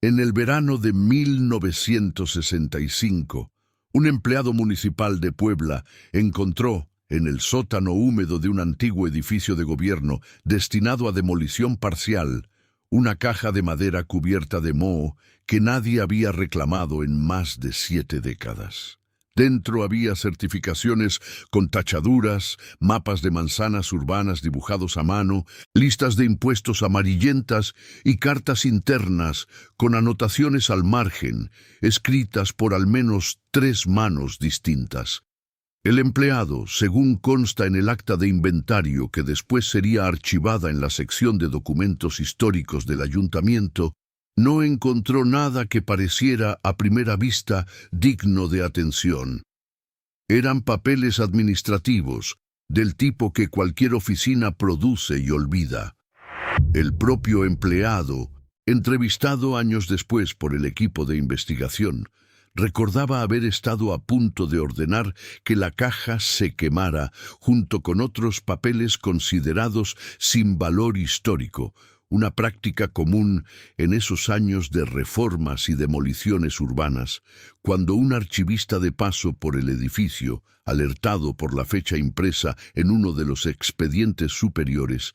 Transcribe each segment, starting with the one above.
En el verano de 1965, un empleado municipal de Puebla encontró, en el sótano húmedo de un antiguo edificio de gobierno destinado a demolición parcial, una caja de madera cubierta de moho que nadie había reclamado en más de 7 décadas. Dentro había certificaciones con tachaduras, mapas de manzanas urbanas dibujados a mano, listas de impuestos amarillentas y cartas internas con anotaciones al margen, escritas por al menos 3 manos distintas. El empleado, según consta en el acta de inventario que después sería archivada en la sección de documentos históricos del ayuntamiento, no encontró nada que pareciera a primera vista digno de atención. Eran papeles administrativos, del tipo que cualquier oficina produce y olvida. El propio empleado, entrevistado años después por el equipo de investigación, recordaba haber estado a punto de ordenar que la caja se quemara junto con otros papeles considerados sin valor histórico, una práctica común en esos años de reformas y demoliciones urbanas, cuando un archivista de paso por el edificio, alertado por la fecha impresa en uno de los expedientes superiores,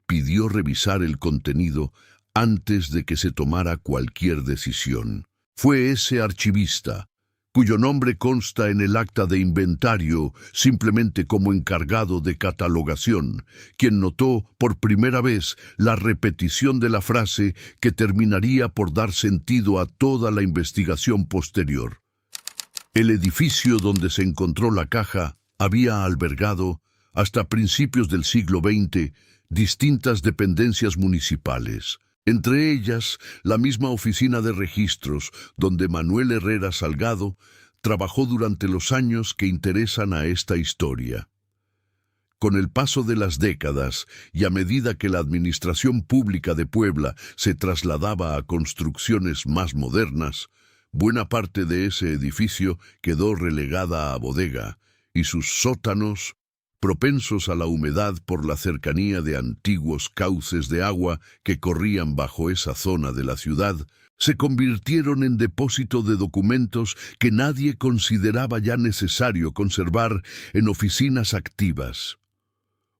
pidió revisar el contenido antes de que se tomara cualquier decisión. Fue ese archivista, cuyo nombre consta en el acta de inventario simplemente como encargado de catalogación, quien notó por primera vez la repetición de la frase que terminaría por dar sentido a toda la investigación posterior. El edificio donde se encontró la caja había albergado, hasta principios del siglo XX, distintas dependencias municipales. Entre ellas, la misma oficina de registros, donde Manuel Herrera Salgado trabajó durante los años que interesan a esta historia. Con el paso de las décadas, y a medida que la administración pública de Puebla se trasladaba a construcciones más modernas, buena parte de ese edificio quedó relegada a bodega, y sus sótanos, propensos a la humedad por la cercanía de antiguos cauces de agua que corrían bajo esa zona de la ciudad, se convirtieron en depósito de documentos que nadie consideraba ya necesario conservar en oficinas activas.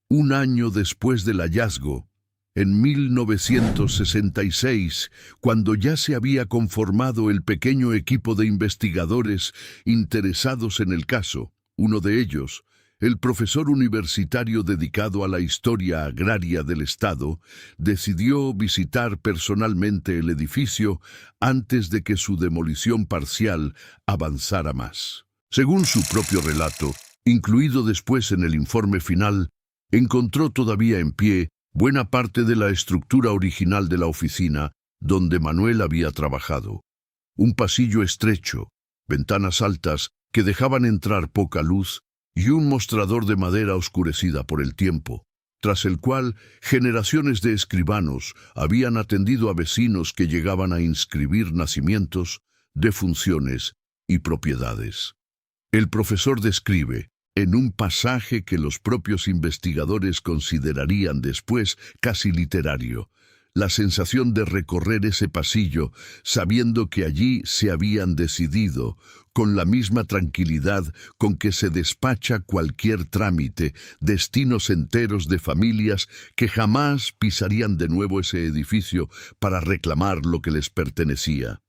Un año después del hallazgo, en 1966, cuando ya se había conformado el pequeño equipo de investigadores interesados en el caso, uno de ellos, el profesor universitario dedicado a la historia agraria del Estado, decidió visitar personalmente el edificio antes de que su demolición parcial avanzara más. Según su propio relato, incluido después en el informe final, encontró todavía en pie buena parte de la estructura original de la oficina donde Manuel había trabajado. Un pasillo estrecho, ventanas altas que dejaban entrar poca luz, y un mostrador de madera oscurecida por el tiempo, tras el cual generaciones de escribanos habían atendido a vecinos que llegaban a inscribir nacimientos, defunciones y propiedades. El profesor describe, en un pasaje que los propios investigadores considerarían después casi literario, la sensación de recorrer ese pasillo sabiendo que allí se habían decidido, con la misma tranquilidad con que se despacha cualquier trámite, destinos enteros de familias que jamás pisarían de nuevo ese edificio para reclamar lo que les pertenecía.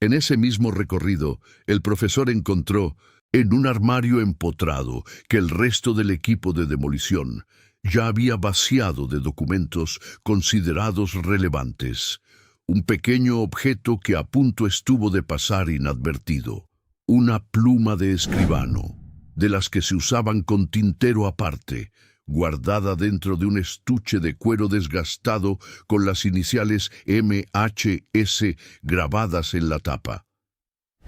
En ese mismo recorrido, el profesor encontró, en un armario empotrado, que el resto del equipo de demolición ya había vaciado de documentos considerados relevantes, un pequeño objeto que a punto estuvo de pasar inadvertido, una pluma de escribano, de las que se usaban con tintero aparte, guardada dentro de un estuche de cuero desgastado con las iniciales MHS grabadas en la tapa.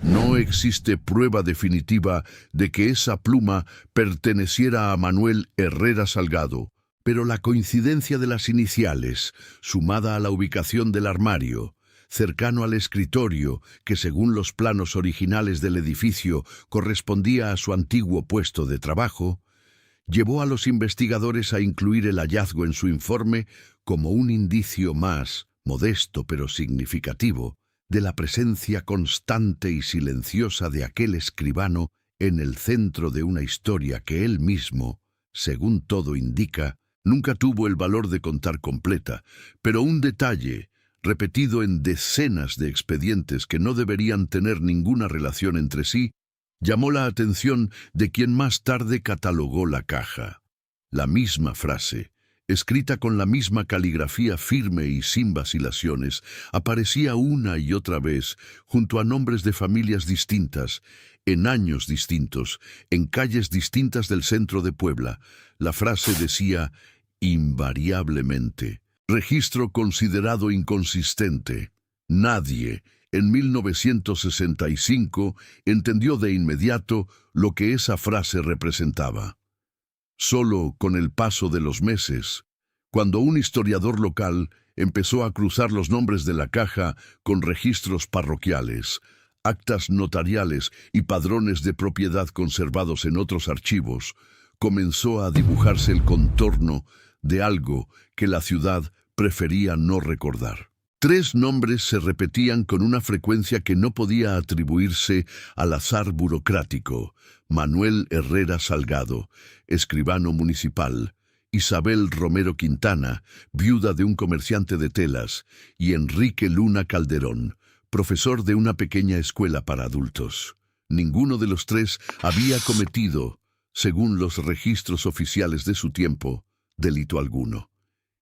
No existe prueba definitiva de que esa pluma perteneciera a Manuel Herrera Salgado, pero la coincidencia de las iniciales, sumada a la ubicación del armario, cercano al escritorio, que según los planos originales del edificio correspondía a su antiguo puesto de trabajo, llevó a los investigadores a incluir el hallazgo en su informe como un indicio más, modesto pero significativo, de la presencia constante y silenciosa de aquel escribano en el centro de una historia que él mismo, según todo indica, nunca tuvo el valor de contar completa, pero un detalle, repetido en decenas de expedientes que no deberían tener ninguna relación entre sí, llamó la atención de quien más tarde catalogó la caja. La misma frase, escrita con la misma caligrafía firme y sin vacilaciones, aparecía una y otra vez junto a nombres de familias distintas, en años distintos, en calles distintas del centro de Puebla. La frase decía, invariablemente, registro considerado inconsistente. Nadie, en 1965, entendió de inmediato lo que esa frase representaba. Solo con el paso de los meses, cuando un historiador local empezó a cruzar los nombres de la caja con registros parroquiales, actas notariales y padrones de propiedad conservados en otros archivos, comenzó a dibujarse el contorno de algo que la ciudad prefería no recordar. 3 nombres se repetían con una frecuencia que no podía atribuirse al azar burocrático: Manuel Herrera Salgado, escribano municipal; Isabel Romero Quintana, viuda de un comerciante de telas; y Enrique Luna Calderón, profesor de una pequeña escuela para adultos. Ninguno de los 3 había cometido, según los registros oficiales de su tiempo, delito alguno.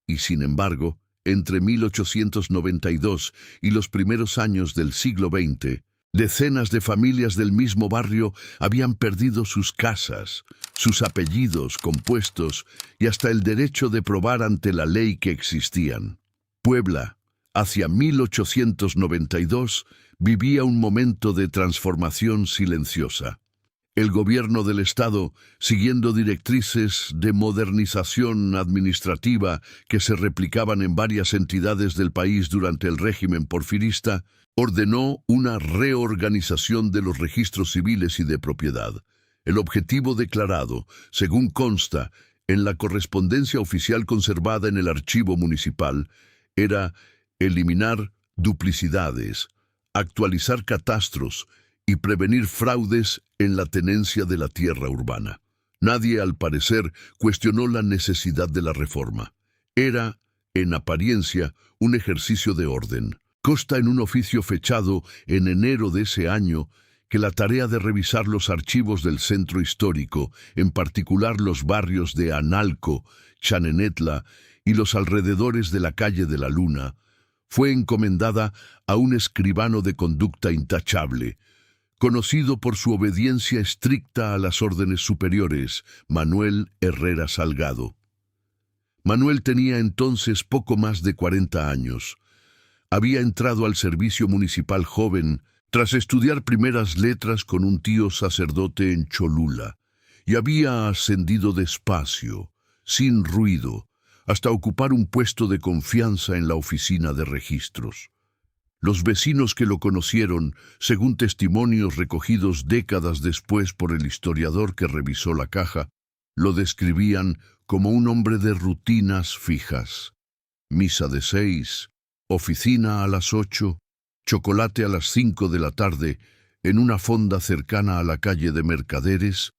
Y sin embargo, entre 1892 y los primeros años del siglo XX, decenas de familias del mismo barrio habían perdido sus casas, sus apellidos compuestos y hasta el derecho de probar ante la ley que existían. Puebla, hacia 1892, vivía un momento de transformación silenciosa. El gobierno del Estado, siguiendo directrices de modernización administrativa que se replicaban en varias entidades del país durante el régimen porfirista, ordenó una reorganización de los registros civiles y de propiedad. El objetivo declarado, según consta en la correspondencia oficial conservada en el archivo municipal, era eliminar duplicidades, actualizar catastros y prevenir fraudes en la tenencia de la tierra urbana. Nadie, al parecer, cuestionó la necesidad de la reforma. Era, en apariencia, un ejercicio de orden. Consta en un oficio fechado en enero de ese año que la tarea de revisar los archivos del centro histórico, en particular los barrios de Analco, Chanenetla y los alrededores de la calle de la Luna, fue encomendada a un escribano de conducta intachable, conocido por su obediencia estricta a las órdenes superiores, Manuel Herrera Salgado. Manuel tenía entonces poco más de 40 años. Había entrado al servicio municipal joven tras estudiar primeras letras con un tío sacerdote en Cholula, y había ascendido despacio, sin ruido, hasta ocupar un puesto de confianza en la oficina de registros. Los vecinos que lo conocieron, según testimonios recogidos décadas después por el historiador que revisó la caja, lo describían como un hombre de rutinas fijas. Misa de 6, oficina a las 8, chocolate a las 5 de la tarde, en una fonda cercana a la calle de Mercaderes,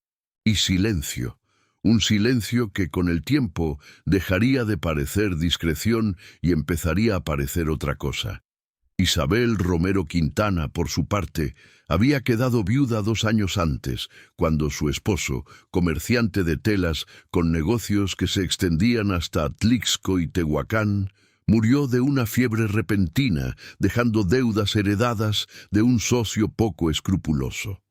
y silencio. Un silencio que con el tiempo dejaría de parecer discreción y empezaría a parecer otra cosa. Isabel Romero Quintana, por su parte, había quedado viuda 2 años antes, cuando su esposo, comerciante de telas con negocios que se extendían hasta Atlixco y Tehuacán, murió de una fiebre repentina, dejando deudas heredadas de un socio poco escrupuloso.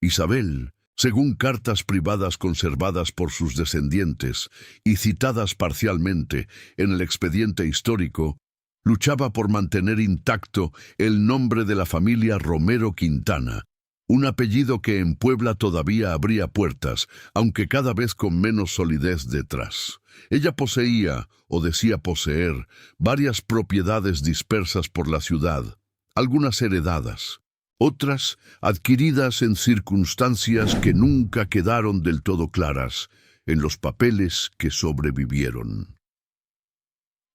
Isabel, según cartas privadas conservadas por sus descendientes y citadas parcialmente en el expediente histórico, luchaba por mantener intacto el nombre de la familia Romero Quintana, un apellido que en Puebla todavía abría puertas, aunque cada vez con menos solidez detrás. Ella poseía, o decía poseer, varias propiedades dispersas por la ciudad, algunas heredadas, otras adquiridas en circunstancias que nunca quedaron del todo claras en los papeles que sobrevivieron.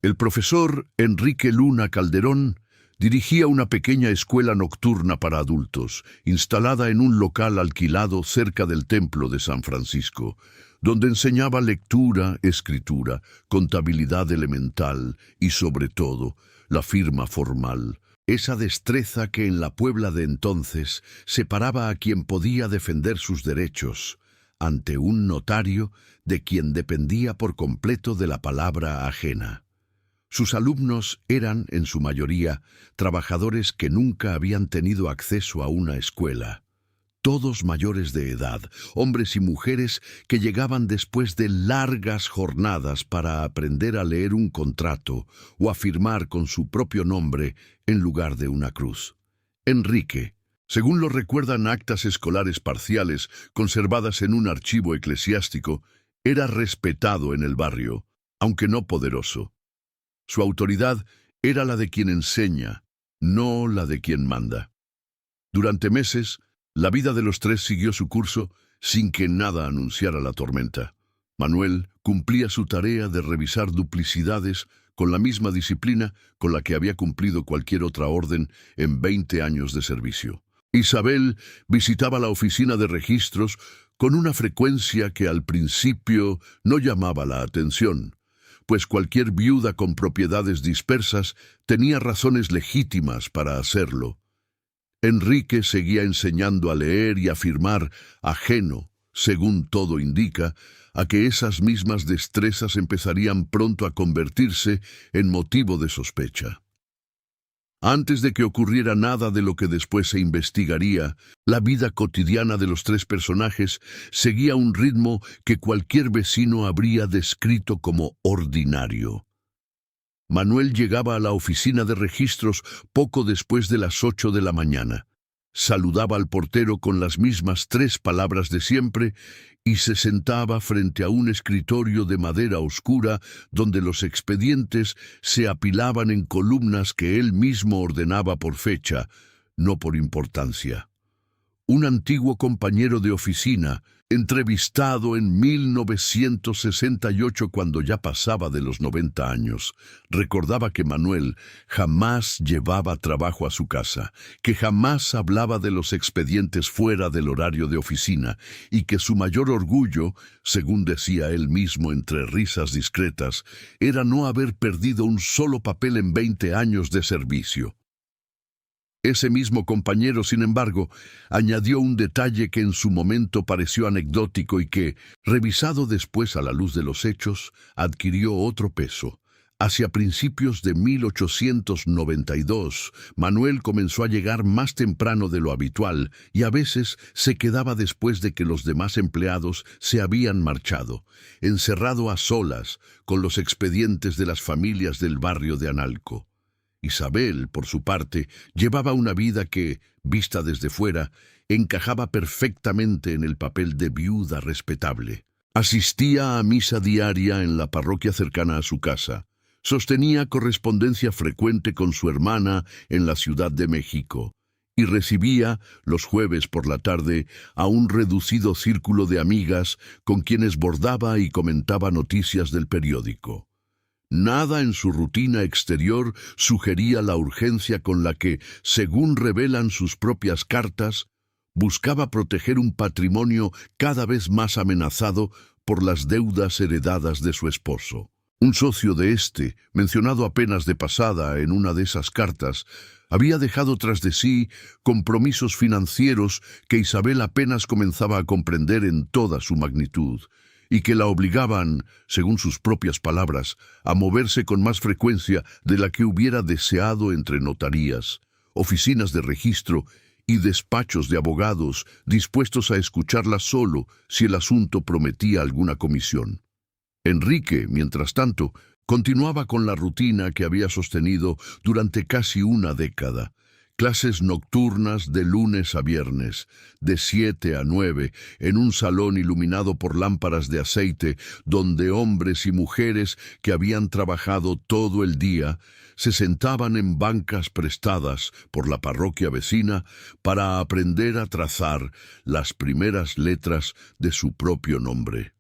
El profesor Enrique Luna Calderón Dirigía una pequeña escuela nocturna para adultos, instalada en un local alquilado cerca del Templo de San Francisco, donde enseñaba lectura, escritura, contabilidad elemental y, sobre todo, la firma formal. Esa destreza que en la Puebla de entonces separaba a quien podía defender sus derechos ante un notario de quien dependía por completo de la palabra ajena. Sus alumnos eran, en su mayoría, trabajadores que nunca habían tenido acceso a una escuela. Todos mayores de edad, hombres y mujeres que llegaban después de largas jornadas para aprender a leer un contrato o a firmar con su propio nombre en lugar de una cruz. Enrique, según lo recuerdan actas escolares parciales conservadas en un archivo eclesiástico, era respetado en el barrio, aunque no poderoso. Su autoridad era la de quien enseña, no la de quien manda. Durante meses, la vida de los tres siguió su curso sin que nada anunciara la tormenta. Manuel cumplía su tarea de revisar duplicidades con la misma disciplina con la que había cumplido cualquier otra orden en 20 años de servicio. Isabel visitaba la oficina de registros con una frecuencia que al principio no llamaba la atención, pues cualquier viuda con propiedades dispersas tenía razones legítimas para hacerlo. Enrique seguía enseñando a leer y a firmar, ajeno, según todo indica, a que esas mismas destrezas empezarían pronto a convertirse en motivo de sospecha. Antes de que ocurriera nada de lo que después se investigaría, la vida cotidiana de los tres personajes seguía un ritmo que cualquier vecino habría descrito como ordinario. Manuel llegaba a la oficina de registros poco después de las 8 de la mañana. Saludaba al portero con las mismas 3 palabras de siempre y se sentaba frente a un escritorio de madera oscura donde los expedientes se apilaban en columnas que él mismo ordenaba por fecha, no por importancia. Un antiguo compañero de oficina, entrevistado en 1968 cuando ya pasaba de los 90 años, recordaba que Manuel jamás llevaba trabajo a su casa, que jamás hablaba de los expedientes fuera del horario de oficina y que su mayor orgullo, según decía él mismo entre risas discretas, era no haber perdido un solo papel en 20 años de servicio. Ese mismo compañero, sin embargo, añadió un detalle que en su momento pareció anecdótico y que, revisado después a la luz de los hechos, adquirió otro peso. Hacia principios de 1892, Manuel comenzó a llegar más temprano de lo habitual y a veces se quedaba después de que los demás empleados se habían marchado, encerrado a solas con los expedientes de las familias del barrio de Analco. Isabel, por su parte, llevaba una vida que, vista desde fuera, encajaba perfectamente en el papel de viuda respetable. Asistía a misa diaria en la parroquia cercana a su casa. Sostenía correspondencia frecuente con su hermana en la Ciudad de México y recibía, los jueves por la tarde, a un reducido círculo de amigas con quienes bordaba y comentaba noticias del periódico. Nada en su rutina exterior sugería la urgencia con la que, según revelan sus propias cartas, buscaba proteger un patrimonio cada vez más amenazado por las deudas heredadas de su esposo. Un socio de este, mencionado apenas de pasada en una de esas cartas, había dejado tras de sí compromisos financieros que Isabel apenas comenzaba a comprender en toda su magnitud, y que la obligaban, según sus propias palabras, a moverse con más frecuencia de la que hubiera deseado entre notarías, oficinas de registro y despachos de abogados dispuestos a escucharla solo si el asunto prometía alguna comisión. Enrique, mientras tanto, continuaba con la rutina que había sostenido durante casi una década. Clases nocturnas de lunes a viernes, de 7 a 9, en un salón iluminado por lámparas de aceite, donde hombres y mujeres que habían trabajado todo el día se sentaban en bancas prestadas por la parroquia vecina para aprender a trazar las primeras letras de su propio nombre.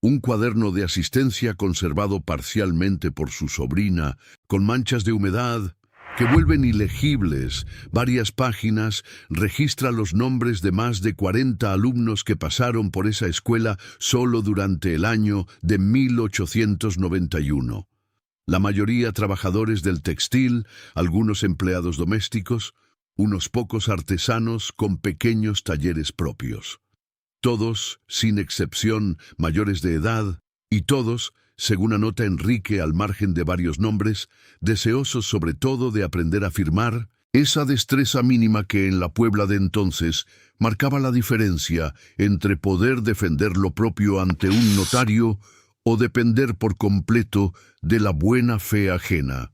Un cuaderno de asistencia conservado parcialmente por su sobrina, con manchas de humedad, que vuelven ilegibles varias páginas, registra los nombres de más de 40 alumnos que pasaron por esa escuela solo durante el año de 1891. La mayoría trabajadores del textil, algunos empleados domésticos, unos pocos artesanos con pequeños talleres propios. Todos, sin excepción, mayores de edad, y todos, según anota Enrique al margen de varios nombres, deseosos sobre todo de aprender a firmar, esa destreza mínima que en la Puebla de entonces marcaba la diferencia entre poder defender lo propio ante un notario o depender por completo de la buena fe ajena.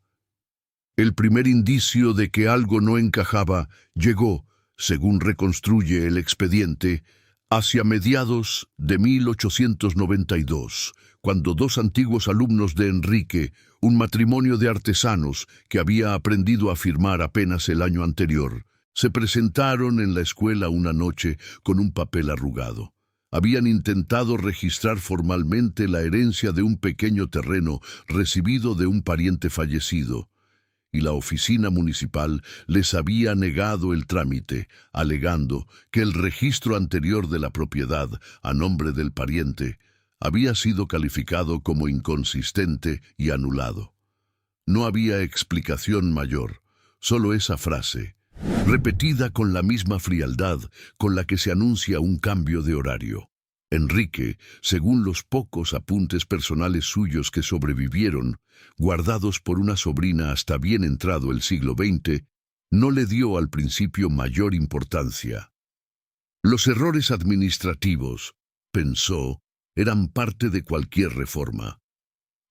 El primer indicio de que algo no encajaba llegó, según reconstruye el expediente, hacia mediados de 1892, cuando dos antiguos alumnos de Enrique, un matrimonio de artesanos que había aprendido a firmar apenas el año anterior, se presentaron en la escuela una noche con un papel arrugado. Habían intentado registrar formalmente la herencia de un pequeño terreno recibido de un pariente fallecido, y la oficina municipal les había negado el trámite, alegando que el registro anterior de la propiedad, a nombre del pariente, había sido calificado como inconsistente y anulado. No había explicación mayor, solo esa frase, repetida con la misma frialdad con la que se anuncia un cambio de horario. Enrique, según los pocos apuntes personales suyos que sobrevivieron, guardados por una sobrina hasta bien entrado el siglo XX, no le dio al principio mayor importancia. Los errores administrativos, pensó, eran parte de cualquier reforma.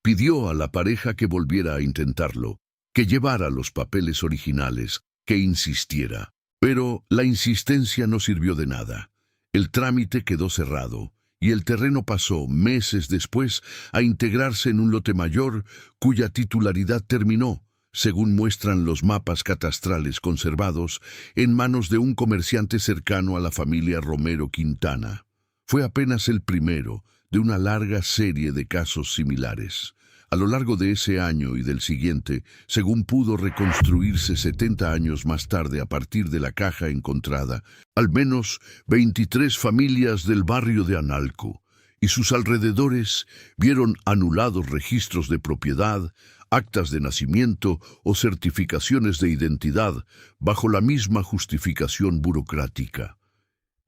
Pidió a la pareja que volviera a intentarlo, que llevara los papeles originales, que insistiera. Pero la insistencia no sirvió de nada. El trámite quedó cerrado, y el terreno pasó, meses después, a integrarse en un lote mayor cuya titularidad terminó, según muestran los mapas catastrales conservados, en manos de un comerciante cercano a la familia Romero Quintana. Fue apenas el primero de una larga serie de casos similares. A lo largo de ese año y del siguiente, según pudo reconstruirse 70 años más tarde a partir de la caja encontrada, al menos 23 familias del barrio de Analco y sus alrededores vieron anulados registros de propiedad, actas de nacimiento o certificaciones de identidad bajo la misma justificación burocrática.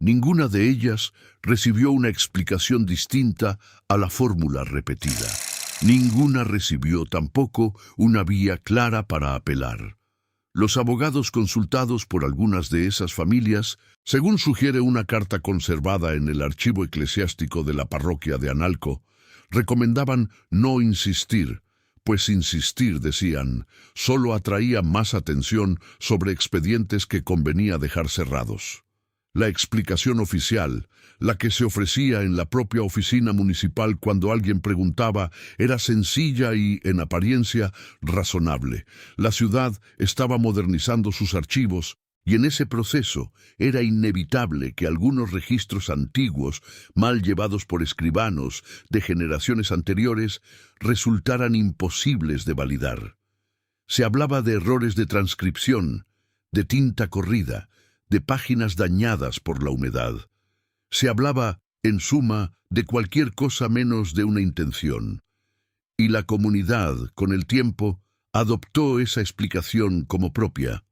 Ninguna de ellas recibió una explicación distinta a la fórmula repetida. Ninguna recibió tampoco una vía clara para apelar. Los abogados consultados por algunas de esas familias, según sugiere una carta conservada en el archivo eclesiástico de la parroquia de Analco, recomendaban no insistir, pues insistir, decían, solo atraía más atención sobre expedientes que convenía dejar cerrados. La explicación oficial, la que se ofrecía en la propia oficina municipal cuando alguien preguntaba, era sencilla y, en apariencia, razonable. La ciudad estaba modernizando sus archivos y en ese proceso era inevitable que algunos registros antiguos, mal llevados por escribanos de generaciones anteriores, resultaran imposibles de validar. Se hablaba de errores de transcripción, de tinta corrida, de páginas dañadas por la humedad. Se hablaba, en suma, de cualquier cosa menos de una intención. Y la comunidad, con el tiempo, adoptó esa explicación como propia.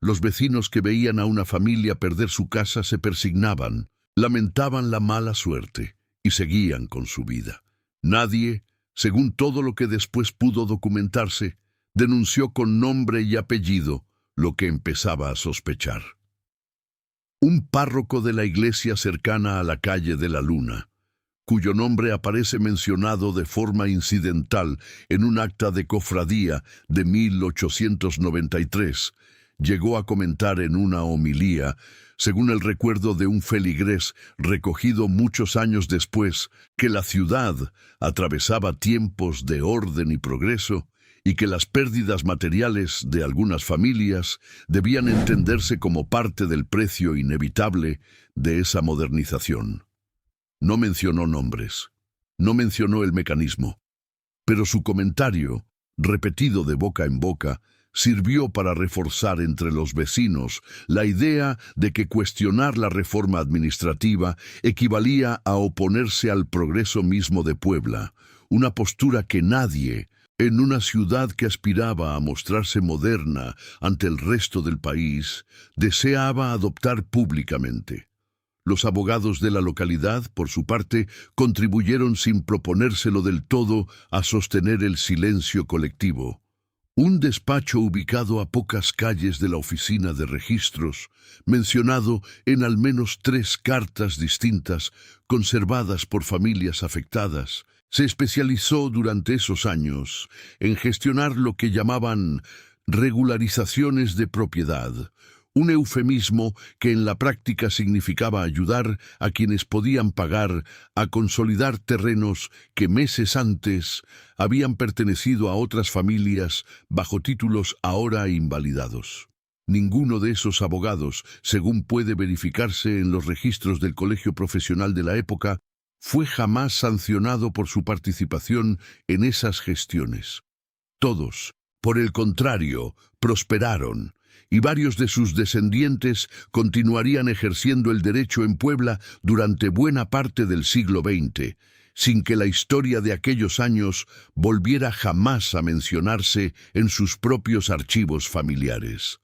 Los vecinos que veían a una familia perder su casa se persignaban, lamentaban la mala suerte y seguían con su vida. Nadie, según todo lo que después pudo documentarse, denunció con nombre y apellido lo que empezaba a sospechar. Un párroco de la iglesia cercana a la calle de la Luna, cuyo nombre aparece mencionado de forma incidental en un acta de cofradía de 1893, llegó a comentar en una homilía, según el recuerdo de un feligrés recogido muchos años después, que la ciudad atravesaba tiempos de orden y progreso, y que las pérdidas materiales de algunas familias debían entenderse como parte del precio inevitable de esa modernización. No mencionó nombres, no mencionó el mecanismo, pero su comentario, repetido de boca en boca, sirvió para reforzar entre los vecinos la idea de que cuestionar la reforma administrativa equivalía a oponerse al progreso mismo de Puebla, una postura que nadie, en una ciudad que aspiraba a mostrarse moderna ante el resto del país, deseaba adoptar públicamente. Los abogados de la localidad, por su parte, contribuyeron sin proponérselo del todo a sostener el silencio colectivo. Un despacho ubicado a pocas calles de la oficina de registros, mencionado en al menos 3 cartas distintas conservadas por familias afectadas, se especializó durante esos años en gestionar lo que llamaban regularizaciones de propiedad, un eufemismo que en la práctica significaba ayudar a quienes podían pagar a consolidar terrenos que meses antes habían pertenecido a otras familias bajo títulos ahora invalidados. Ninguno de esos abogados, según puede verificarse en los registros del colegio profesional de la época, fue jamás sancionado por su participación en esas gestiones. Todos, por el contrario, prosperaron, y varios de sus descendientes continuarían ejerciendo el derecho en Puebla durante buena parte del siglo XX, sin que la historia de aquellos años volviera jamás a mencionarse en sus propios archivos familiares.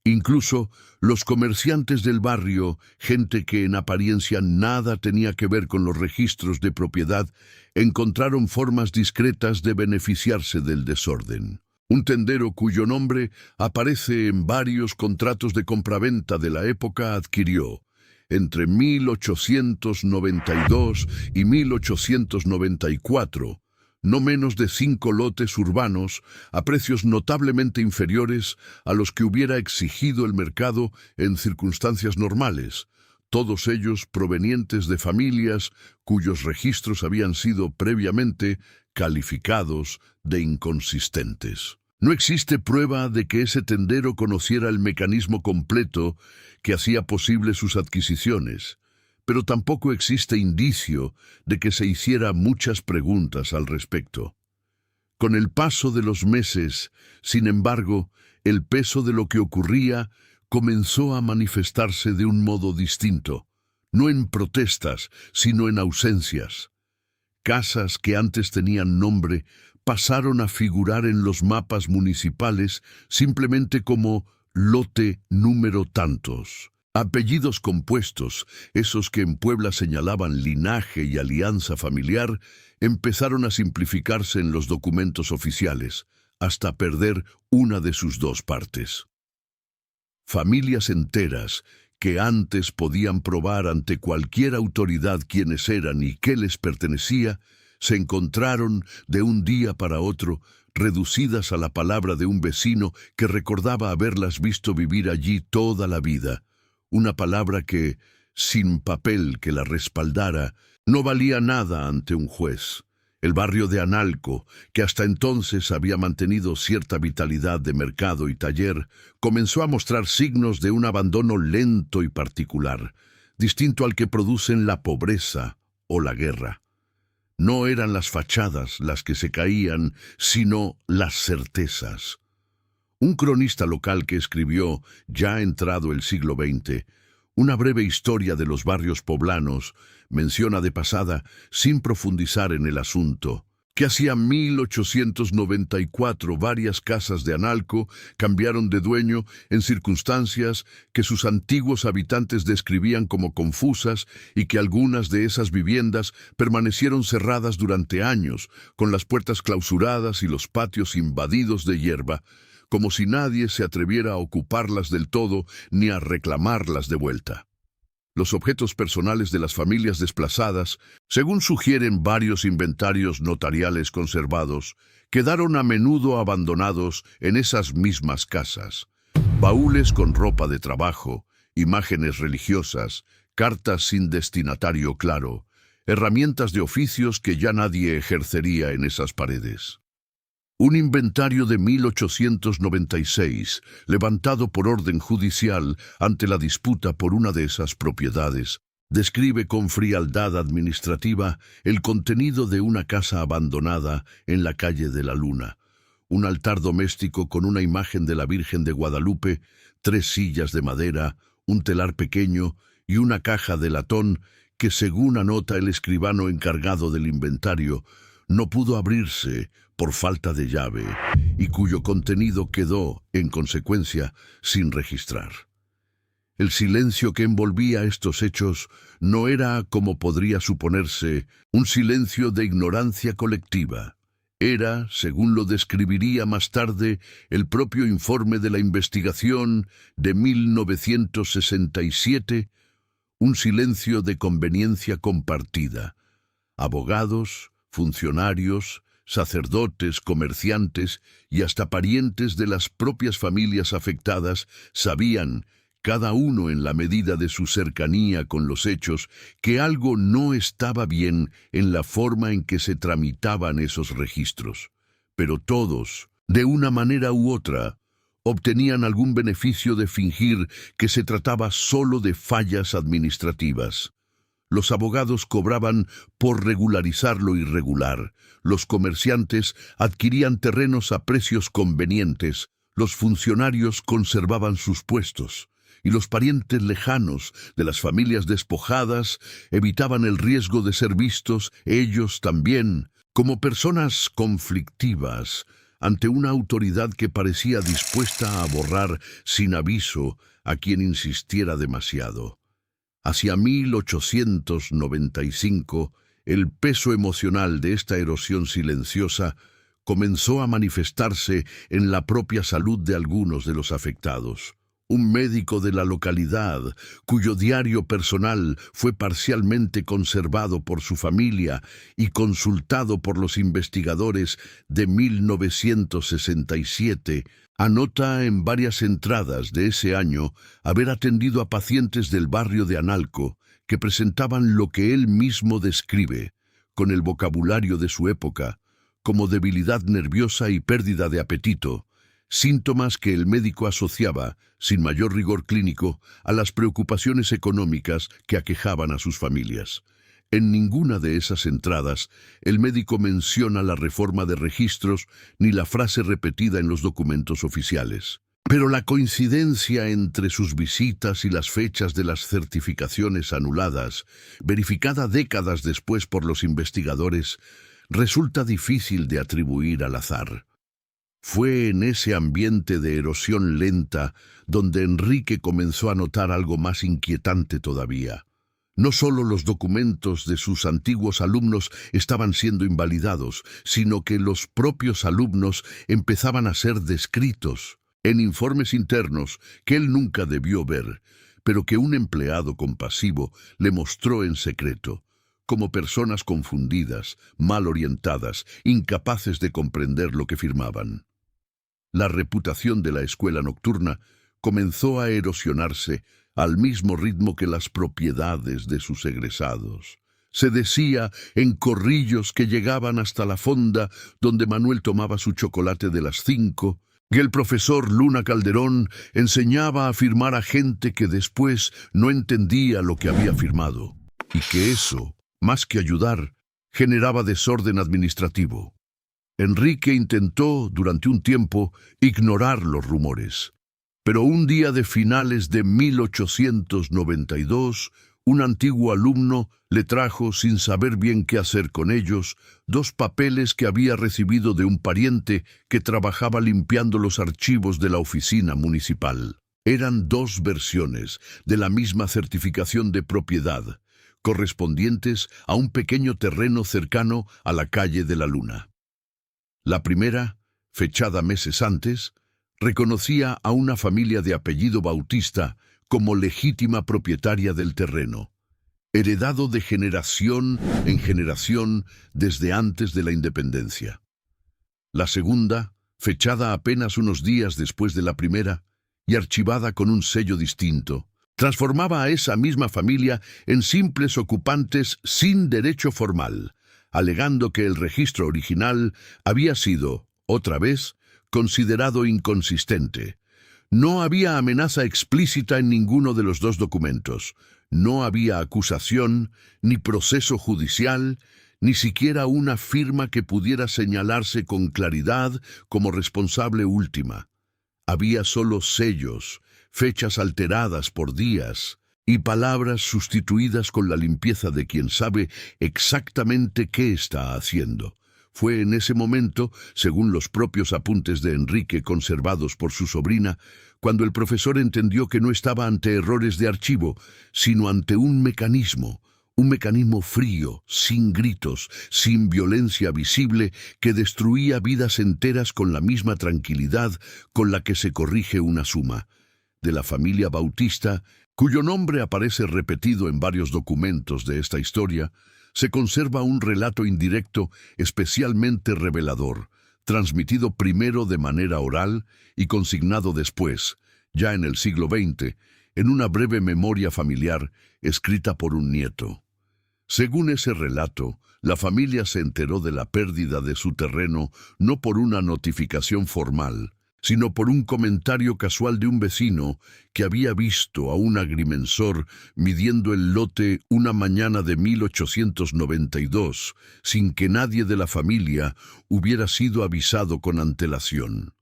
Incluso los comerciantes del barrio, gente que en apariencia nada tenía que ver con los registros de propiedad, encontraron formas discretas de beneficiarse del desorden. Un tendero cuyo nombre aparece en varios contratos de compraventa de la época adquirió, entre 1892 y 1894, no menos de 5 lotes urbanos a precios notablemente inferiores a los que hubiera exigido el mercado en circunstancias normales, todos ellos provenientes de familias cuyos registros habían sido previamente calificados de inconsistentes. No existe prueba de que ese tendero conociera el mecanismo completo que hacía posible sus adquisiciones, pero tampoco existe indicio de que se hiciera muchas preguntas al respecto. Con el paso de los meses, sin embargo, el peso de lo que ocurría comenzó a manifestarse de un modo distinto, no en protestas, sino en ausencias. Casas que antes tenían nombre pasaron a figurar en los mapas municipales simplemente como lote número tantos. Apellidos compuestos, esos que en Puebla señalaban linaje y alianza familiar, empezaron a simplificarse en los documentos oficiales, hasta perder una de sus 2 partes. Familias enteras que antes podían probar ante cualquier autoridad quiénes eran y qué les pertenecía, se encontraron de un día para otro reducidas a la palabra de un vecino que recordaba haberlas visto vivir allí toda la vida. Una palabra que, sin papel que la respaldara, no valía nada ante un juez. El barrio de Analco, que hasta entonces había mantenido cierta vitalidad de mercado y taller, comenzó a mostrar signos de un abandono lento y particular, distinto al que producen la pobreza o la guerra. No eran las fachadas las que se caían, sino las certezas. Un cronista local que escribió, ya entrado el siglo XX, una breve historia de los barrios poblanos, menciona de pasada, sin profundizar en el asunto, que hacia 1894 varias casas de Analco cambiaron de dueño en circunstancias que sus antiguos habitantes describían como confusas y que algunas de esas viviendas permanecieron cerradas durante años, con las puertas clausuradas y los patios invadidos de hierba, como si nadie se atreviera a ocuparlas del todo ni a reclamarlas de vuelta. Los objetos personales de las familias desplazadas, según sugieren varios inventarios notariales conservados, quedaron a menudo abandonados en esas mismas casas. Baúles con ropa de trabajo, imágenes religiosas, cartas sin destinatario claro, herramientas de oficios que ya nadie ejercería en esas paredes. Un inventario de 1896, levantado por orden judicial ante la disputa por una de esas propiedades, describe con frialdad administrativa el contenido de una casa abandonada en la calle de la Luna, un altar doméstico con una imagen de la Virgen de Guadalupe, 3 sillas de madera, un telar pequeño y una caja de latón que, según anota el escribano encargado del inventario, no pudo abrirse por falta de llave y cuyo contenido quedó, en consecuencia, sin registrar. El silencio que envolvía estos hechos no era, como podría suponerse, un silencio de ignorancia colectiva. Era, según lo describiría más tarde el propio informe de la investigación de 1967, un silencio de conveniencia compartida. Abogados, funcionarios, sacerdotes, comerciantes y hasta parientes de las propias familias afectadas sabían, cada uno en la medida de su cercanía con los hechos, que algo no estaba bien en la forma en que se tramitaban esos registros. Pero todos, de una manera u otra, obtenían algún beneficio de fingir que se trataba solo de fallas administrativas. Los abogados cobraban por regularizar lo irregular, los comerciantes adquirían terrenos a precios convenientes, los funcionarios conservaban sus puestos, y los parientes lejanos de las familias despojadas evitaban el riesgo de ser vistos, ellos también, como personas conflictivas, ante una autoridad que parecía dispuesta a borrar sin aviso a quien insistiera demasiado. Hacia 1895, el peso emocional de esta erosión silenciosa comenzó a manifestarse en la propia salud de algunos de los afectados. Un médico de la localidad, cuyo diario personal fue parcialmente conservado por su familia y consultado por los investigadores de 1967, anota en varias entradas de ese año haber atendido a pacientes del barrio de Analco que presentaban lo que él mismo describe, con el vocabulario de su época, como debilidad nerviosa y pérdida de apetito, síntomas que el médico asociaba, sin mayor rigor clínico, a las preocupaciones económicas que aquejaban a sus familias. En ninguna de esas entradas el médico menciona la reforma de registros ni la frase repetida en los documentos oficiales. Pero la coincidencia entre sus visitas y las fechas de las certificaciones anuladas, verificada décadas después por los investigadores, resulta difícil de atribuir al azar. Fue en ese ambiente de erosión lenta donde Enrique comenzó a notar algo más inquietante todavía. No solo los documentos de sus antiguos alumnos estaban siendo invalidados, sino que los propios alumnos empezaban a ser descritos en informes internos que él nunca debió ver, pero que un empleado compasivo le mostró en secreto, como personas confundidas, mal orientadas, incapaces de comprender lo que firmaban. La reputación de la escuela nocturna comenzó a erosionarse al mismo ritmo que las propiedades de sus egresados. Se decía en corrillos que llegaban hasta la fonda donde Manuel tomaba su chocolate de las 5, que el profesor Luna Calderón enseñaba a firmar a gente que después no entendía lo que había firmado, y que eso, más que ayudar, generaba desorden administrativo. Enrique intentó, durante un tiempo, ignorar los rumores. Pero un día de finales de 1892, un antiguo alumno le trajo, sin saber bien qué hacer con ellos, 2 papeles que había recibido de un pariente que trabajaba limpiando los archivos de la oficina municipal. Eran 2 versiones de la misma certificación de propiedad, correspondientes a un pequeño terreno cercano a la calle de la Luna. La primera, fechada meses antes, reconocía a una familia de apellido Bautista como legítima propietaria del terreno, heredado de generación en generación desde antes de la independencia. La segunda, fechada apenas unos días después de la primera y archivada con un sello distinto, transformaba a esa misma familia en simples ocupantes sin derecho formal, alegando que el registro original había sido, otra vez, considerado inconsistente. No había amenaza explícita en ninguno de los 2 documentos. No había acusación, ni proceso judicial, ni siquiera una firma que pudiera señalarse con claridad como responsable última. Había solo sellos, fechas alteradas por días y palabras sustituidas con la limpieza de quien sabe exactamente qué está haciendo. Fue en ese momento, según los propios apuntes de Enrique conservados por su sobrina, cuando el profesor entendió que no estaba ante errores de archivo, sino ante un mecanismo frío, sin gritos, sin violencia visible, que destruía vidas enteras con la misma tranquilidad con la que se corrige una suma. De la familia Bautista, cuyo nombre aparece repetido en varios documentos de esta historia, se conserva un relato indirecto especialmente revelador, transmitido primero de manera oral y consignado después, ya en el siglo XX, en una breve memoria familiar escrita por un nieto. Según ese relato, la familia se enteró de la pérdida de su terreno no por una notificación formal, sino por un comentario casual de un vecino que había visto a un agrimensor midiendo el lote una mañana de 1892, sin que nadie de la familia hubiera sido avisado con antelación.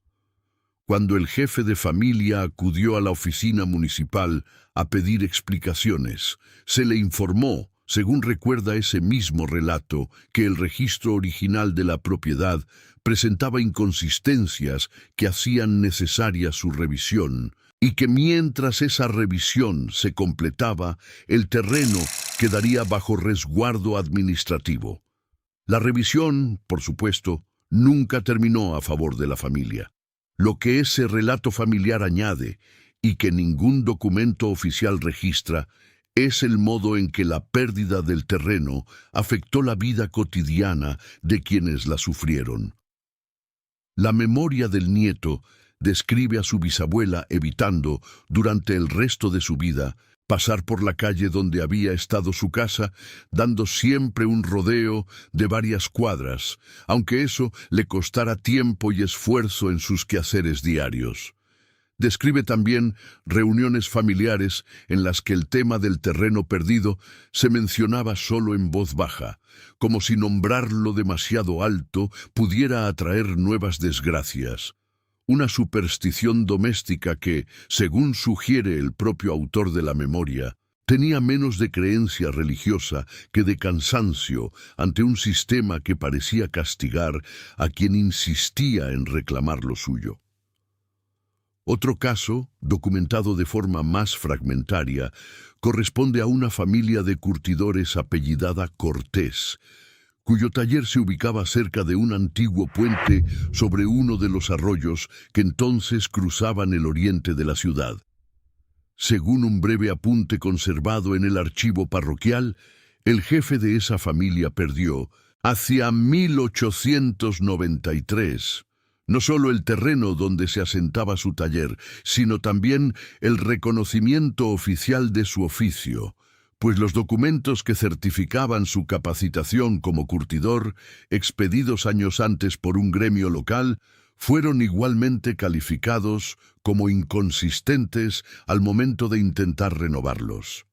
Cuando el jefe de familia acudió a la oficina municipal a pedir explicaciones, se le informó, según recuerda ese mismo relato, que el registro original de la propiedad presentaba inconsistencias que hacían necesaria su revisión, y que mientras esa revisión se completaba, el terreno quedaría bajo resguardo administrativo. La revisión, por supuesto, nunca terminó a favor de la familia. Lo que ese relato familiar añade, y que ningún documento oficial registra, es el modo en que la pérdida del terreno afectó la vida cotidiana de quienes la sufrieron. La memoria del nieto describe a su bisabuela evitando, durante el resto de su vida, pasar por la calle donde había estado su casa, dando siempre un rodeo de varias cuadras, aunque eso le costara tiempo y esfuerzo en sus quehaceres diarios. Describe también reuniones familiares en las que el tema del terreno perdido se mencionaba solo en voz baja, como si nombrarlo demasiado alto pudiera atraer nuevas desgracias. Una superstición doméstica que, según sugiere el propio autor de la memoria, tenía menos de creencia religiosa que de cansancio ante un sistema que parecía castigar a quien insistía en reclamar lo suyo. Otro caso, documentado de forma más fragmentaria, corresponde a una familia de curtidores apellidada Cortés, cuyo taller se ubicaba cerca de un antiguo puente sobre uno de los arroyos que entonces cruzaban el oriente de la ciudad. Según un breve apunte conservado en el archivo parroquial, el jefe de esa familia perdió, hacia 1893, no solo el terreno donde se asentaba su taller, sino también el reconocimiento oficial de su oficio, pues los documentos que certificaban su capacitación como curtidor, expedidos años antes por un gremio local, fueron igualmente calificados como inconsistentes al momento de intentar renovarlos.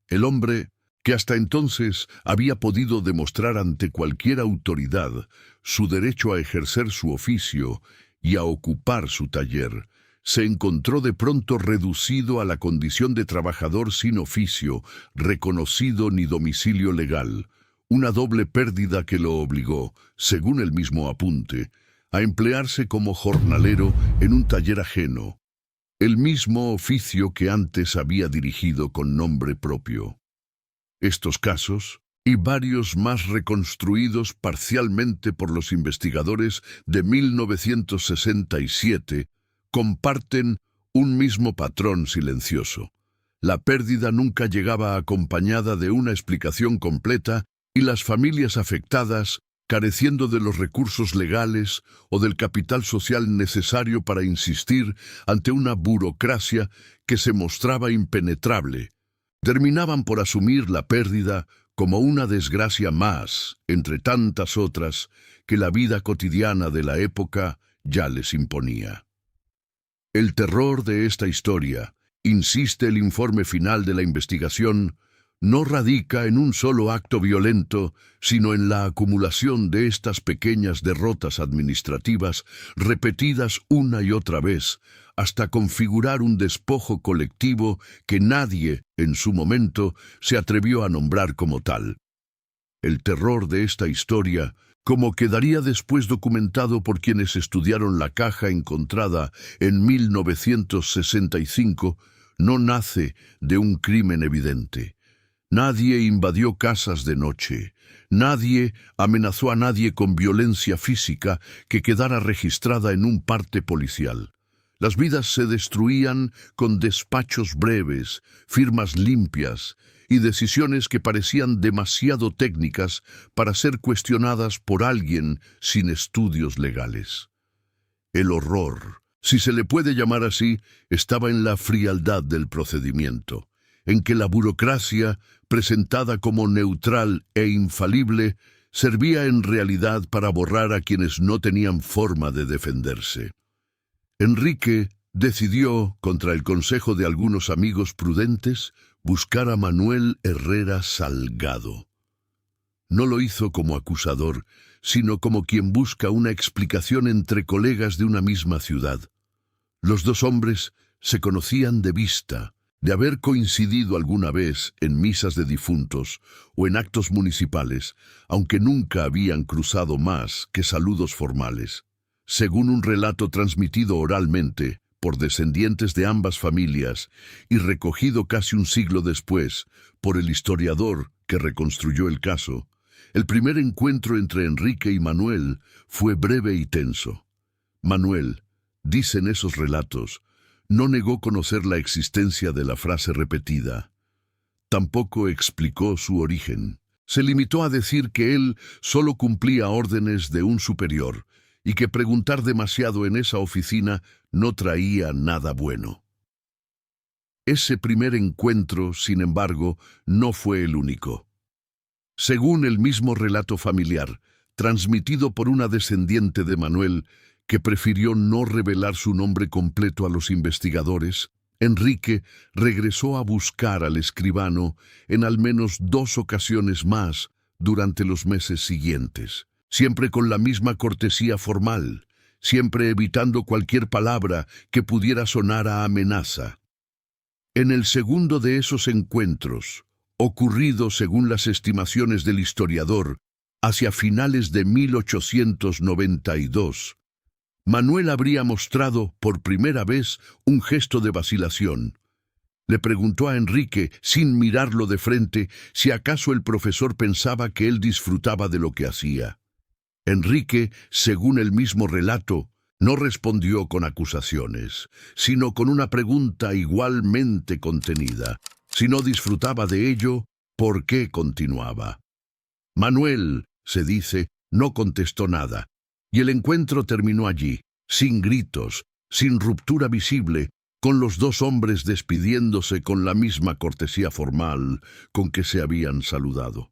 El hombre, que hasta entonces había podido demostrar ante cualquier autoridad su derecho a ejercer su oficio y a ocupar su taller, se encontró de pronto reducido a la condición de trabajador sin oficio, reconocido ni domicilio legal, una doble pérdida que lo obligó, según el mismo apunte, a emplearse como jornalero en un taller ajeno, el mismo oficio que antes había dirigido con nombre propio. Estos casos, y varios más reconstruidos parcialmente por los investigadores de 1967, comparten un mismo patrón silencioso. La pérdida nunca llegaba acompañada de una explicación completa y las familias afectadas, careciendo de los recursos legales o del capital social necesario para insistir ante una burocracia que se mostraba impenetrable, terminaban por asumir la pérdida como una desgracia más, entre tantas otras, que la vida cotidiana de la época ya les imponía. El terror de esta historia, insiste el informe final de la investigación, no radica en un solo acto violento, sino en la acumulación de estas pequeñas derrotas administrativas repetidas una y otra vez, hasta configurar un despojo colectivo que nadie, en su momento, se atrevió a nombrar como tal. El terror de esta historia, como quedaría después documentado por quienes estudiaron la caja encontrada en 1965, no nace de un crimen evidente. Nadie invadió casas de noche. Nadie amenazó a nadie con violencia física que quedara registrada en un parte policial. Las vidas se destruían con despachos breves, firmas limpias y decisiones que parecían demasiado técnicas para ser cuestionadas por alguien sin estudios legales. El horror, si se le puede llamar así, estaba en la frialdad del procedimiento, en que la burocracia, presentada como neutral e infalible, servía en realidad para borrar a quienes no tenían forma de defenderse. Enrique decidió, contra el consejo de algunos amigos prudentes, buscar a Manuel Herrera Salgado. No lo hizo como acusador, sino como quien busca una explicación entre colegas de una misma ciudad. Los dos hombres se conocían de vista, de haber coincidido alguna vez en misas de difuntos o en actos municipales, aunque nunca habían cruzado más que saludos formales. Según un relato transmitido oralmente por descendientes de ambas familias y recogido casi un siglo después por el historiador que reconstruyó el caso, el primer encuentro entre Enrique y Manuel fue breve y tenso. Manuel, dicen esos relatos, no negó conocer la existencia de la frase repetida. Tampoco explicó su origen. Se limitó a decir que él solo cumplía órdenes de un superior y que preguntar demasiado en esa oficina no traía nada bueno. Ese primer encuentro, sin embargo, no fue el único. Según el mismo relato familiar, transmitido por una descendiente de Manuel, que prefirió no revelar su nombre completo a los investigadores, Enrique regresó a buscar al escribano en al menos 2 ocasiones más durante los meses siguientes, siempre con la misma cortesía formal, siempre evitando cualquier palabra que pudiera sonar a amenaza. En el segundo de esos encuentros, ocurrido según las estimaciones del historiador, hacia finales de 1892, Manuel habría mostrado por primera vez un gesto de vacilación. Le preguntó a Enrique, sin mirarlo de frente, si acaso el profesor pensaba que él disfrutaba de lo que hacía. Enrique, según el mismo relato, no respondió con acusaciones, sino con una pregunta igualmente contenida. Si no disfrutaba de ello, ¿por qué continuaba? Manuel, se dice, no contestó nada, y el encuentro terminó allí, sin gritos, sin ruptura visible, con los dos hombres despidiéndose con la misma cortesía formal con que se habían saludado.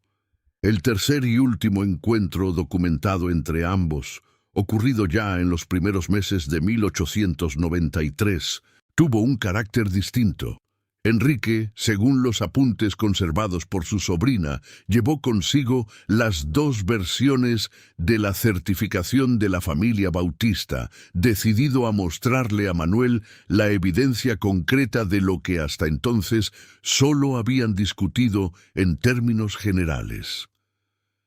El tercer y último encuentro documentado entre ambos, ocurrido ya en los primeros meses de 1893, tuvo un carácter distinto. Enrique, según los apuntes conservados por su sobrina, llevó consigo las 2 versiones de la certificación de la familia Bautista, decidido a mostrarle a Manuel la evidencia concreta de lo que hasta entonces solo habían discutido en términos generales.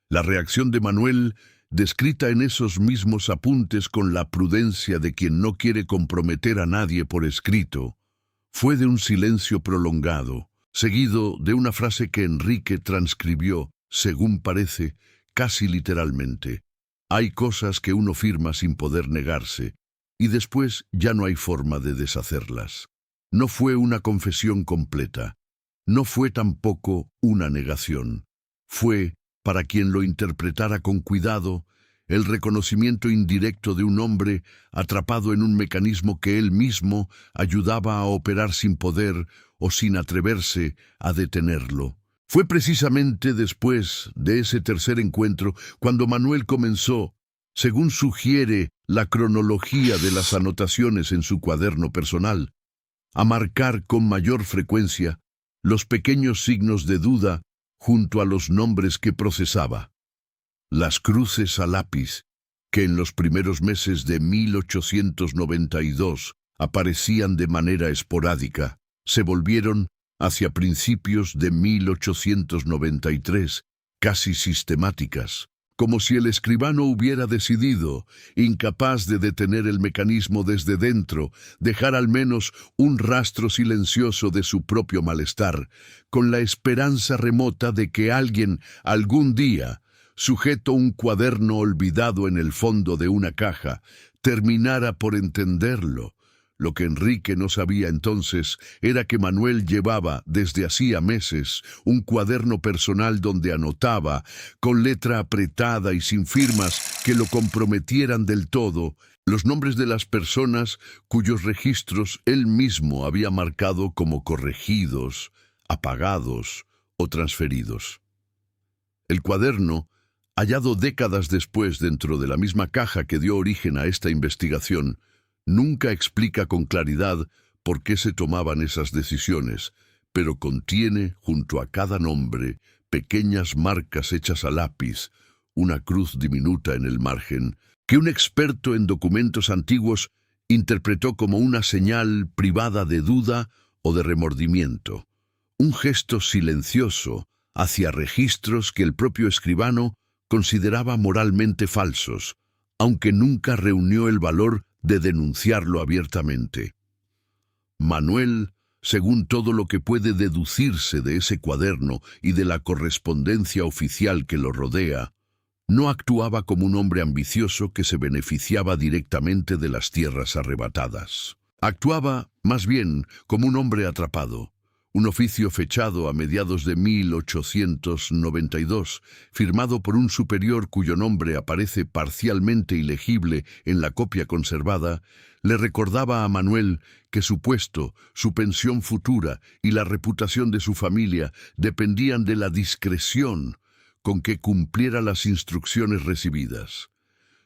La reacción de Manuel, descrita en esos mismos apuntes con la prudencia de quien no quiere comprometer a nadie por escrito, fue de un silencio prolongado, seguido de una frase que Enrique transcribió, según parece, casi literalmente. Hay cosas que uno firma sin poder negarse, y después ya no hay forma de deshacerlas. No fue una confesión completa, no fue tampoco una negación. Fue, para quien lo interpretara con cuidado, el reconocimiento indirecto de un hombre atrapado en un mecanismo que él mismo ayudaba a operar sin poder o sin atreverse a detenerlo. Fue precisamente después de ese tercer encuentro cuando Manuel comenzó, según sugiere la cronología de las anotaciones en su cuaderno personal, a marcar con mayor frecuencia los pequeños signos de duda junto a los nombres que procesaba. Las cruces a lápiz, que en los primeros meses de 1892 aparecían de manera esporádica, se volvieron, hacia principios de 1893, casi sistemáticas, como si el escribano hubiera decidido, incapaz de detener el mecanismo desde dentro, dejar al menos un rastro silencioso de su propio malestar, con la esperanza remota de que alguien, algún día, sujeto a un cuaderno olvidado en el fondo de una caja, terminara por entenderlo. Lo que Enrique no sabía entonces era que Manuel llevaba, desde hacía meses, un cuaderno personal donde anotaba, con letra apretada y sin firmas que lo comprometieran del todo, los nombres de las personas cuyos registros él mismo había marcado como corregidos, apagados o transferidos. El cuaderno, hallado décadas después dentro de la misma caja que dio origen a esta investigación, nunca explica con claridad por qué se tomaban esas decisiones, pero contiene, junto a cada nombre, pequeñas marcas hechas a lápiz, una cruz diminuta en el margen, que un experto en documentos antiguos interpretó como una señal privada de duda o de remordimiento, un gesto silencioso hacia registros que el propio escribano consideraba moralmente falsos, aunque nunca reunió el valor de denunciarlo abiertamente. Manuel, según todo lo que puede deducirse de ese cuaderno y de la correspondencia oficial que lo rodea, no actuaba como un hombre ambicioso que se beneficiaba directamente de las tierras arrebatadas. Actuaba, más bien, como un hombre atrapado. Un oficio fechado a mediados de 1892, firmado por un superior cuyo nombre aparece parcialmente ilegible en la copia conservada, le recordaba a Manuel que su puesto, su pensión futura y la reputación de su familia dependían de la discreción con que cumpliera las instrucciones recibidas.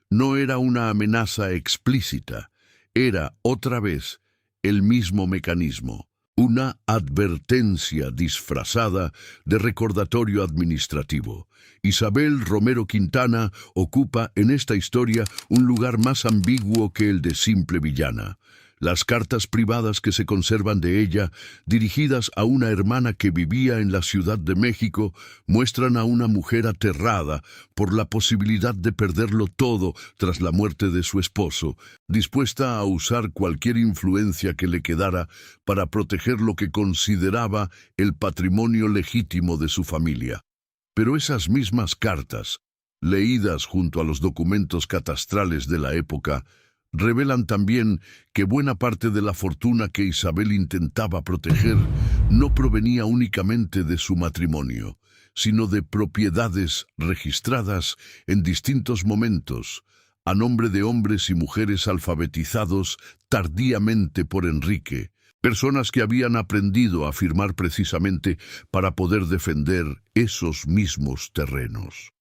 No era una amenaza explícita, era, otra vez, el mismo mecanismo. Una advertencia disfrazada de recordatorio administrativo. Isabel Romero Quintana ocupa en esta historia un lugar más ambiguo que el de simple villana. Las cartas privadas que se conservan de ella, dirigidas a una hermana que vivía en la Ciudad de México, muestran a una mujer aterrada por la posibilidad de perderlo todo tras la muerte de su esposo, dispuesta a usar cualquier influencia que le quedara para proteger lo que consideraba el patrimonio legítimo de su familia. Pero esas mismas cartas, leídas junto a los documentos catastrales de la época, revelan también que buena parte de la fortuna que Isabel intentaba proteger no provenía únicamente de su matrimonio, sino de propiedades registradas en distintos momentos, a nombre de hombres y mujeres alfabetizados tardíamente por Enrique, personas que habían aprendido a firmar precisamente para poder defender esos mismos terrenos.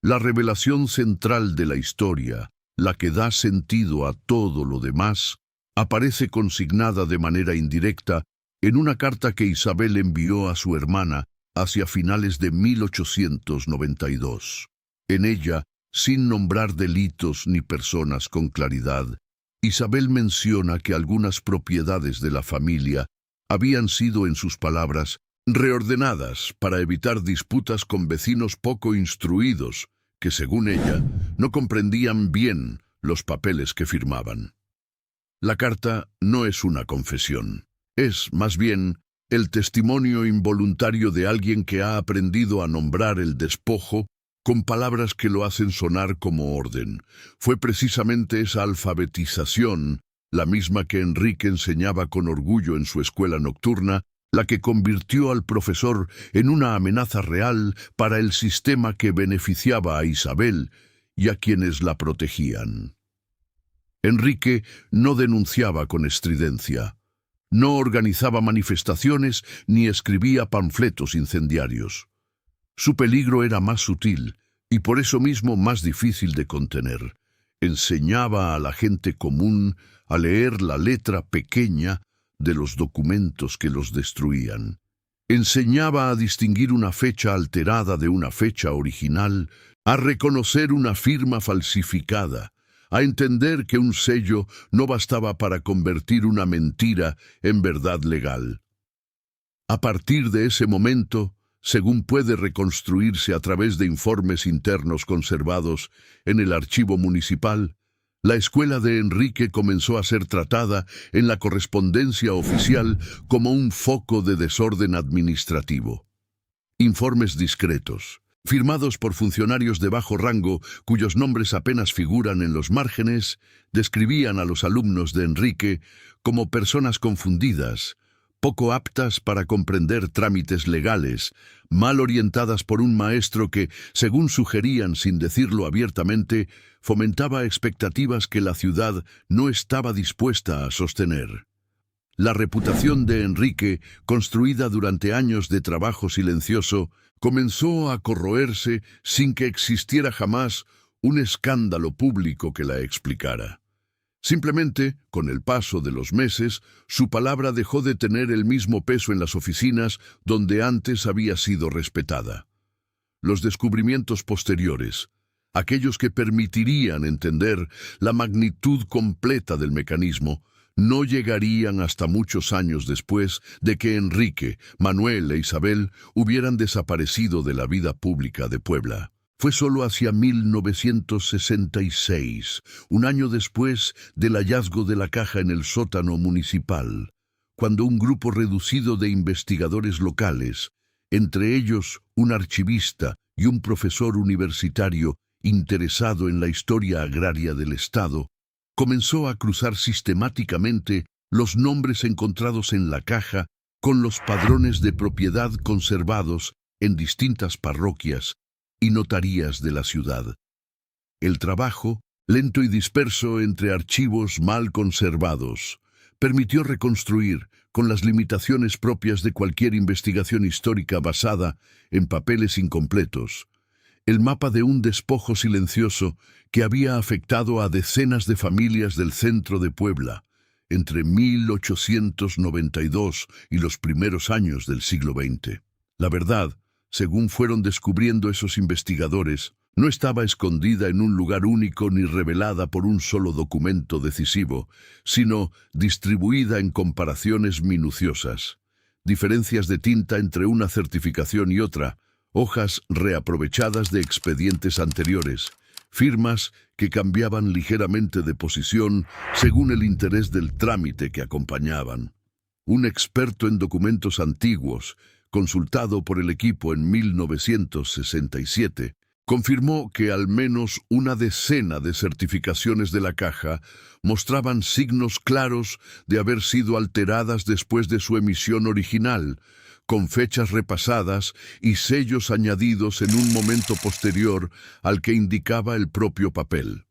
La revelación central de la historia, la que da sentido a todo lo demás, aparece consignada de manera indirecta en una carta que Isabel envió a su hermana hacia finales de 1892. En ella, sin nombrar delitos ni personas con claridad, Isabel menciona que algunas propiedades de la familia habían sido, en sus palabras, reordenadas para evitar disputas con vecinos poco instruidos, que, según ella, no comprendían bien los papeles que firmaban. La carta no es una confesión, es, más bien, el testimonio involuntario de alguien que ha aprendido a nombrar el despojo con palabras que lo hacen sonar como orden. Fue precisamente esa alfabetización, la misma que Enrique enseñaba con orgullo en su escuela nocturna, la que convirtió al profesor en una amenaza real para el sistema que beneficiaba a Isabel y a quienes la protegían. Enrique no denunciaba con estridencia, no organizaba manifestaciones ni escribía panfletos incendiarios. Su peligro era más sutil y por eso mismo más difícil de contener. Enseñaba a la gente común a leer la letra pequeña de los documentos que los destruían. Enseñaba a distinguir una fecha alterada de una fecha original, a reconocer una firma falsificada, a entender que un sello no bastaba para convertir una mentira en verdad legal. A partir de ese momento, según puede reconstruirse a través de informes internos conservados en el archivo municipal, la escuela de Enrique comenzó a ser tratada en la correspondencia oficial como un foco de desorden administrativo. Informes discretos, firmados por funcionarios de bajo rango cuyos nombres apenas figuran en los márgenes, describían a los alumnos de Enrique como personas confundidas, poco aptas para comprender trámites legales, mal orientadas por un maestro que, según sugerían sin decirlo abiertamente, fomentaba expectativas que la ciudad no estaba dispuesta a sostener. La reputación de Enrique, construida durante años de trabajo silencioso, comenzó a corroerse sin que existiera jamás un escándalo público que la explicara. Simplemente, con el paso de los meses, su palabra dejó de tener el mismo peso en las oficinas donde antes había sido respetada. Los descubrimientos posteriores, aquellos que permitirían entender la magnitud completa del mecanismo, no llegarían hasta muchos años después de que Enrique, Manuel e Isabel hubieran desaparecido de la vida pública de Puebla. Fue solo hacia 1966, un año después del hallazgo de la caja en el sótano municipal, cuando un grupo reducido de investigadores locales, entre ellos un archivista y un profesor universitario interesado en la historia agraria del Estado, comenzó a cruzar sistemáticamente los nombres encontrados en la caja con los padrones de propiedad conservados en distintas parroquias y notarías de la ciudad. El trabajo, lento y disperso entre archivos mal conservados, permitió reconstruir, con las limitaciones propias de cualquier investigación histórica basada en papeles incompletos, el mapa de un despojo silencioso que había afectado a decenas de familias del centro de Puebla entre 1892 y los primeros años del siglo XX. La verdad, según fueron descubriendo esos investigadores, no estaba escondida en un lugar único ni revelada por un solo documento decisivo, sino distribuida en comparaciones minuciosas, diferencias de tinta entre una certificación y otra, hojas reaprovechadas de expedientes anteriores, firmas que cambiaban ligeramente de posición según el interés del trámite que acompañaban. Un experto en documentos antiguos, consultado por el equipo en 1967, confirmó que al menos una decena de certificaciones de la caja mostraban signos claros de haber sido alteradas después de su emisión original, con fechas repasadas y sellos añadidos en un momento posterior al que indicaba el propio papel.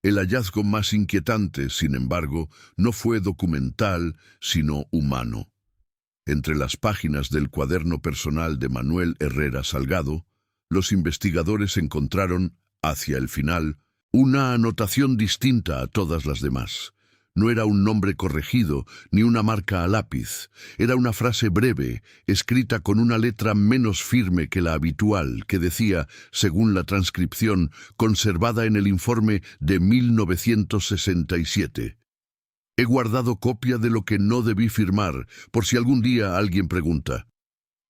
El hallazgo más inquietante, sin embargo, no fue documental, sino humano. Entre las páginas del cuaderno personal de Manuel Herrera Salgado, los investigadores encontraron, hacia el final, una anotación distinta a todas las demás. No era un nombre corregido, ni una marca a lápiz. Era una frase breve, escrita con una letra menos firme que la habitual, que decía, según la transcripción, conservada en el informe de 1967. He guardado copia de lo que no debí firmar, por si algún día alguien pregunta.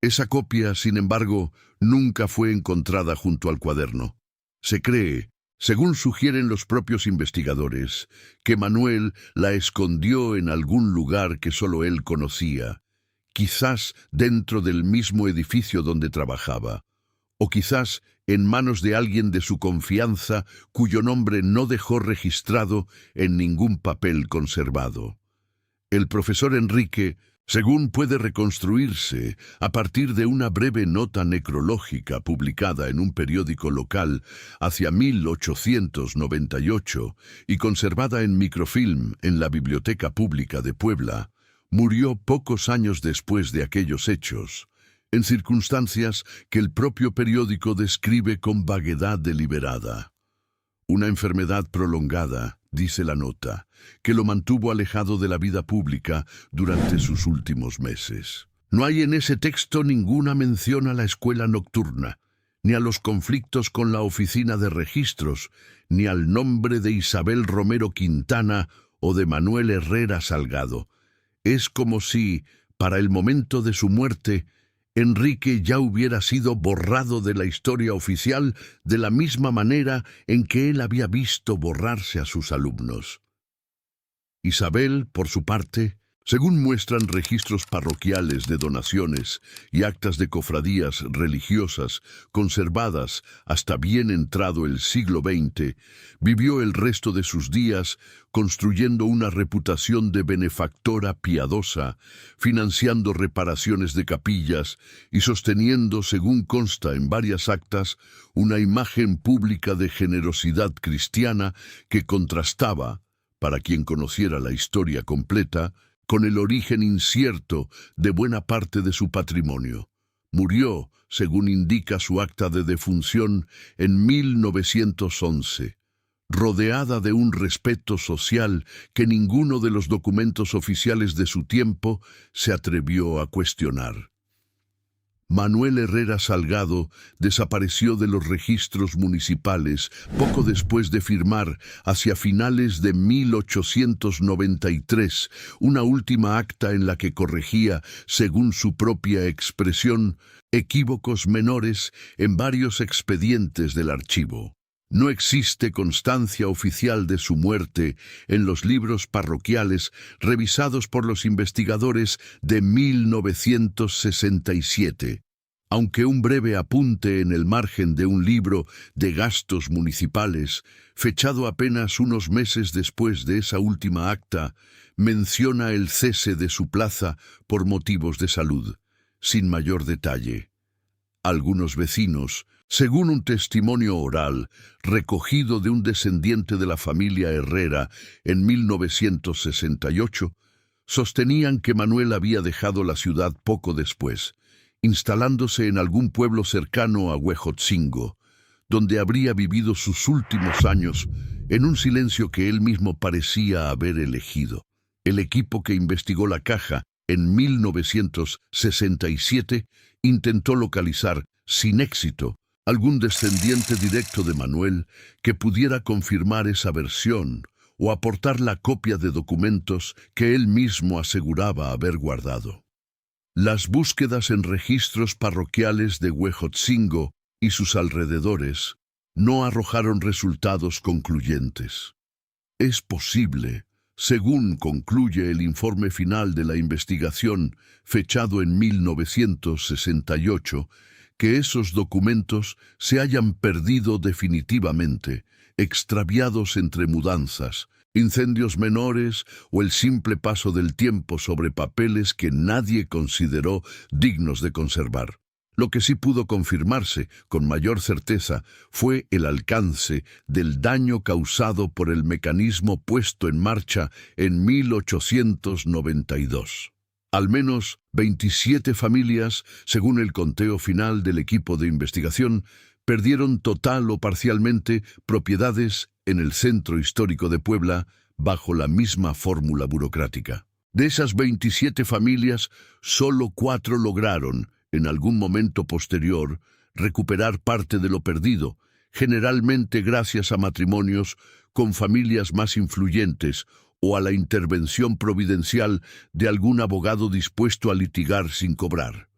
Esa copia, sin embargo, nunca fue encontrada junto al cuaderno. Se cree, según sugieren los propios investigadores, que Manuel la escondió en algún lugar que solo él conocía, quizás dentro del mismo edificio donde trabajaba, o quizás en manos de alguien de su confianza cuyo nombre no dejó registrado en ningún papel conservado. El profesor Enrique, según puede reconstruirse a partir de una breve nota necrológica publicada en un periódico local hacia 1898 y conservada en microfilm en la Biblioteca Pública de Puebla, murió pocos años después de aquellos hechos, en circunstancias que el propio periódico describe con vaguedad deliberada. Una enfermedad prolongada, dice la nota, que lo mantuvo alejado de la vida pública durante sus últimos meses. No hay en ese texto ninguna mención a la escuela nocturna, ni a los conflictos con la oficina de registros, ni al nombre de Isabel Romero Quintana o de Manuel Herrera Salgado. Es como si, para el momento de su muerte, Enrique ya hubiera sido borrado de la historia oficial de la misma manera en que él había visto borrarse a sus alumnos. Isabel, por su parte, según muestran registros parroquiales de donaciones y actas de cofradías religiosas conservadas hasta bien entrado el siglo XX, vivió el resto de sus días construyendo una reputación de benefactora piadosa, financiando reparaciones de capillas y sosteniendo, según consta en varias actas, una imagen pública de generosidad cristiana que contrastaba, para quien conociera la historia completa, con el origen incierto de buena parte de su patrimonio. Murió, según indica su acta de defunción, en 1911, rodeada de un respeto social que ninguno de los documentos oficiales de su tiempo se atrevió a cuestionar. Manuel Herrera Salgado desapareció de los registros municipales poco después de firmar, hacia finales de 1893, una última acta en la que corregía, según su propia expresión, equívocos menores en varios expedientes del archivo. No existe constancia oficial de su muerte en los libros parroquiales revisados por los investigadores de 1967, aunque un breve apunte en el margen de un libro de gastos municipales, fechado apenas unos meses después de esa última acta, menciona el cese de su plaza por motivos de salud, sin mayor detalle. Algunos vecinos, según un testimonio oral recogido de un descendiente de la familia Herrera en 1968, sostenían que Manuel había dejado la ciudad poco después, instalándose en algún pueblo cercano a Huejotzingo, donde habría vivido sus últimos años en un silencio que él mismo parecía haber elegido. El equipo que investigó la caja en 1967 intentó localizar, sin éxito, algún descendiente directo de Manuel que pudiera confirmar esa versión o aportar la copia de documentos que él mismo aseguraba haber guardado. Las búsquedas en registros parroquiales de Huejotzingo y sus alrededores no arrojaron resultados concluyentes. Es posible, según concluye el informe final de la investigación, fechado en 1968, que esos documentos se hayan perdido definitivamente, extraviados entre mudanzas, incendios menores o el simple paso del tiempo sobre papeles que nadie consideró dignos de conservar. Lo que sí pudo confirmarse con mayor certeza fue el alcance del daño causado por el mecanismo puesto en marcha en 1892. Al menos 27 familias, según el conteo final del equipo de investigación, perdieron total o parcialmente propiedades en el centro histórico de Puebla bajo la misma fórmula burocrática. De esas 27 familias, solo 4 lograron, en algún momento posterior, recuperar parte de lo perdido, generalmente gracias a matrimonios con familias más influyentes o a la intervención providencial de algún abogado dispuesto a litigar sin cobrar.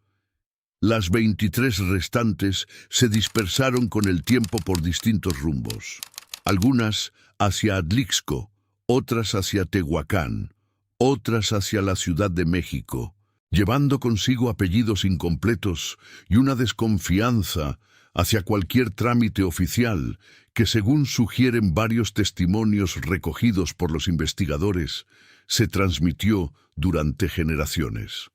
Las 23 restantes se dispersaron con el tiempo por distintos rumbos. Algunas hacia Atlixco, otras hacia Tehuacán, otras hacia la Ciudad de México, llevando consigo apellidos incompletos y una desconfianza hacia cualquier trámite oficial que, según sugieren varios testimonios recogidos por los investigadores, se transmitió durante generaciones.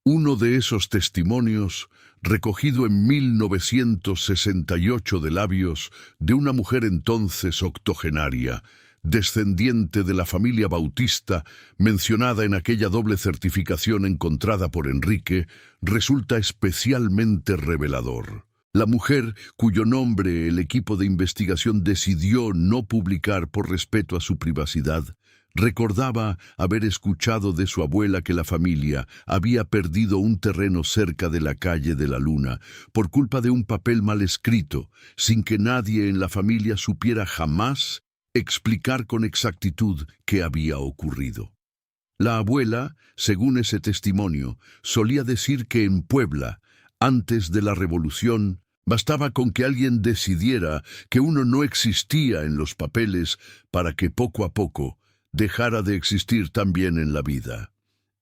Uno de esos testimonios, recogido en 1968 de labios de una mujer entonces octogenaria, descendiente de la familia Bautista, mencionada en aquella doble certificación encontrada por Enrique, resulta especialmente revelador. La mujer, cuyo nombre el equipo de investigación decidió no publicar por respeto a su privacidad, Recordaba haber escuchado de su abuela que la familia había perdido un terreno cerca de la calle de la Luna por culpa de un papel mal escrito, sin que nadie en la familia supiera jamás explicar con exactitud qué había ocurrido. La abuela, según ese testimonio, solía decir que en Puebla, antes de la Revolución, bastaba con que alguien decidiera que uno no existía en los papeles para que poco a poco dejara de existir también en la vida.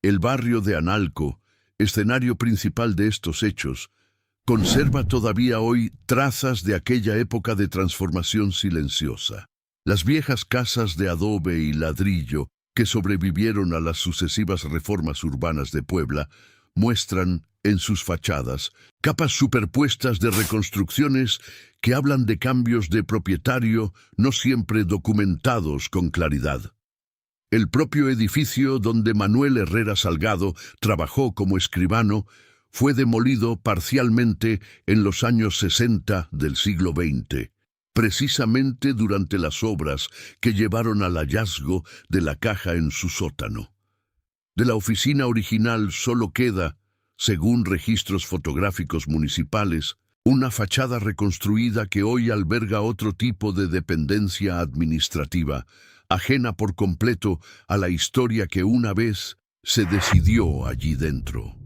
El barrio de Analco, escenario principal de estos hechos, conserva todavía hoy trazas de aquella época de transformación silenciosa. Las viejas casas de adobe y ladrillo que sobrevivieron a las sucesivas reformas urbanas de Puebla muestran en sus fachadas capas superpuestas de reconstrucciones que hablan de cambios de propietario no siempre documentados con claridad. El propio edificio donde Manuel Herrera Salgado trabajó como escribano fue demolido parcialmente en los años 60 del siglo XX, precisamente durante las obras que llevaron al hallazgo de la caja en su sótano. De la oficina original solo queda, según registros fotográficos municipales, una fachada reconstruida que hoy alberga otro tipo de dependencia administrativa, ajena por completo a la historia que una vez se decidió allí dentro.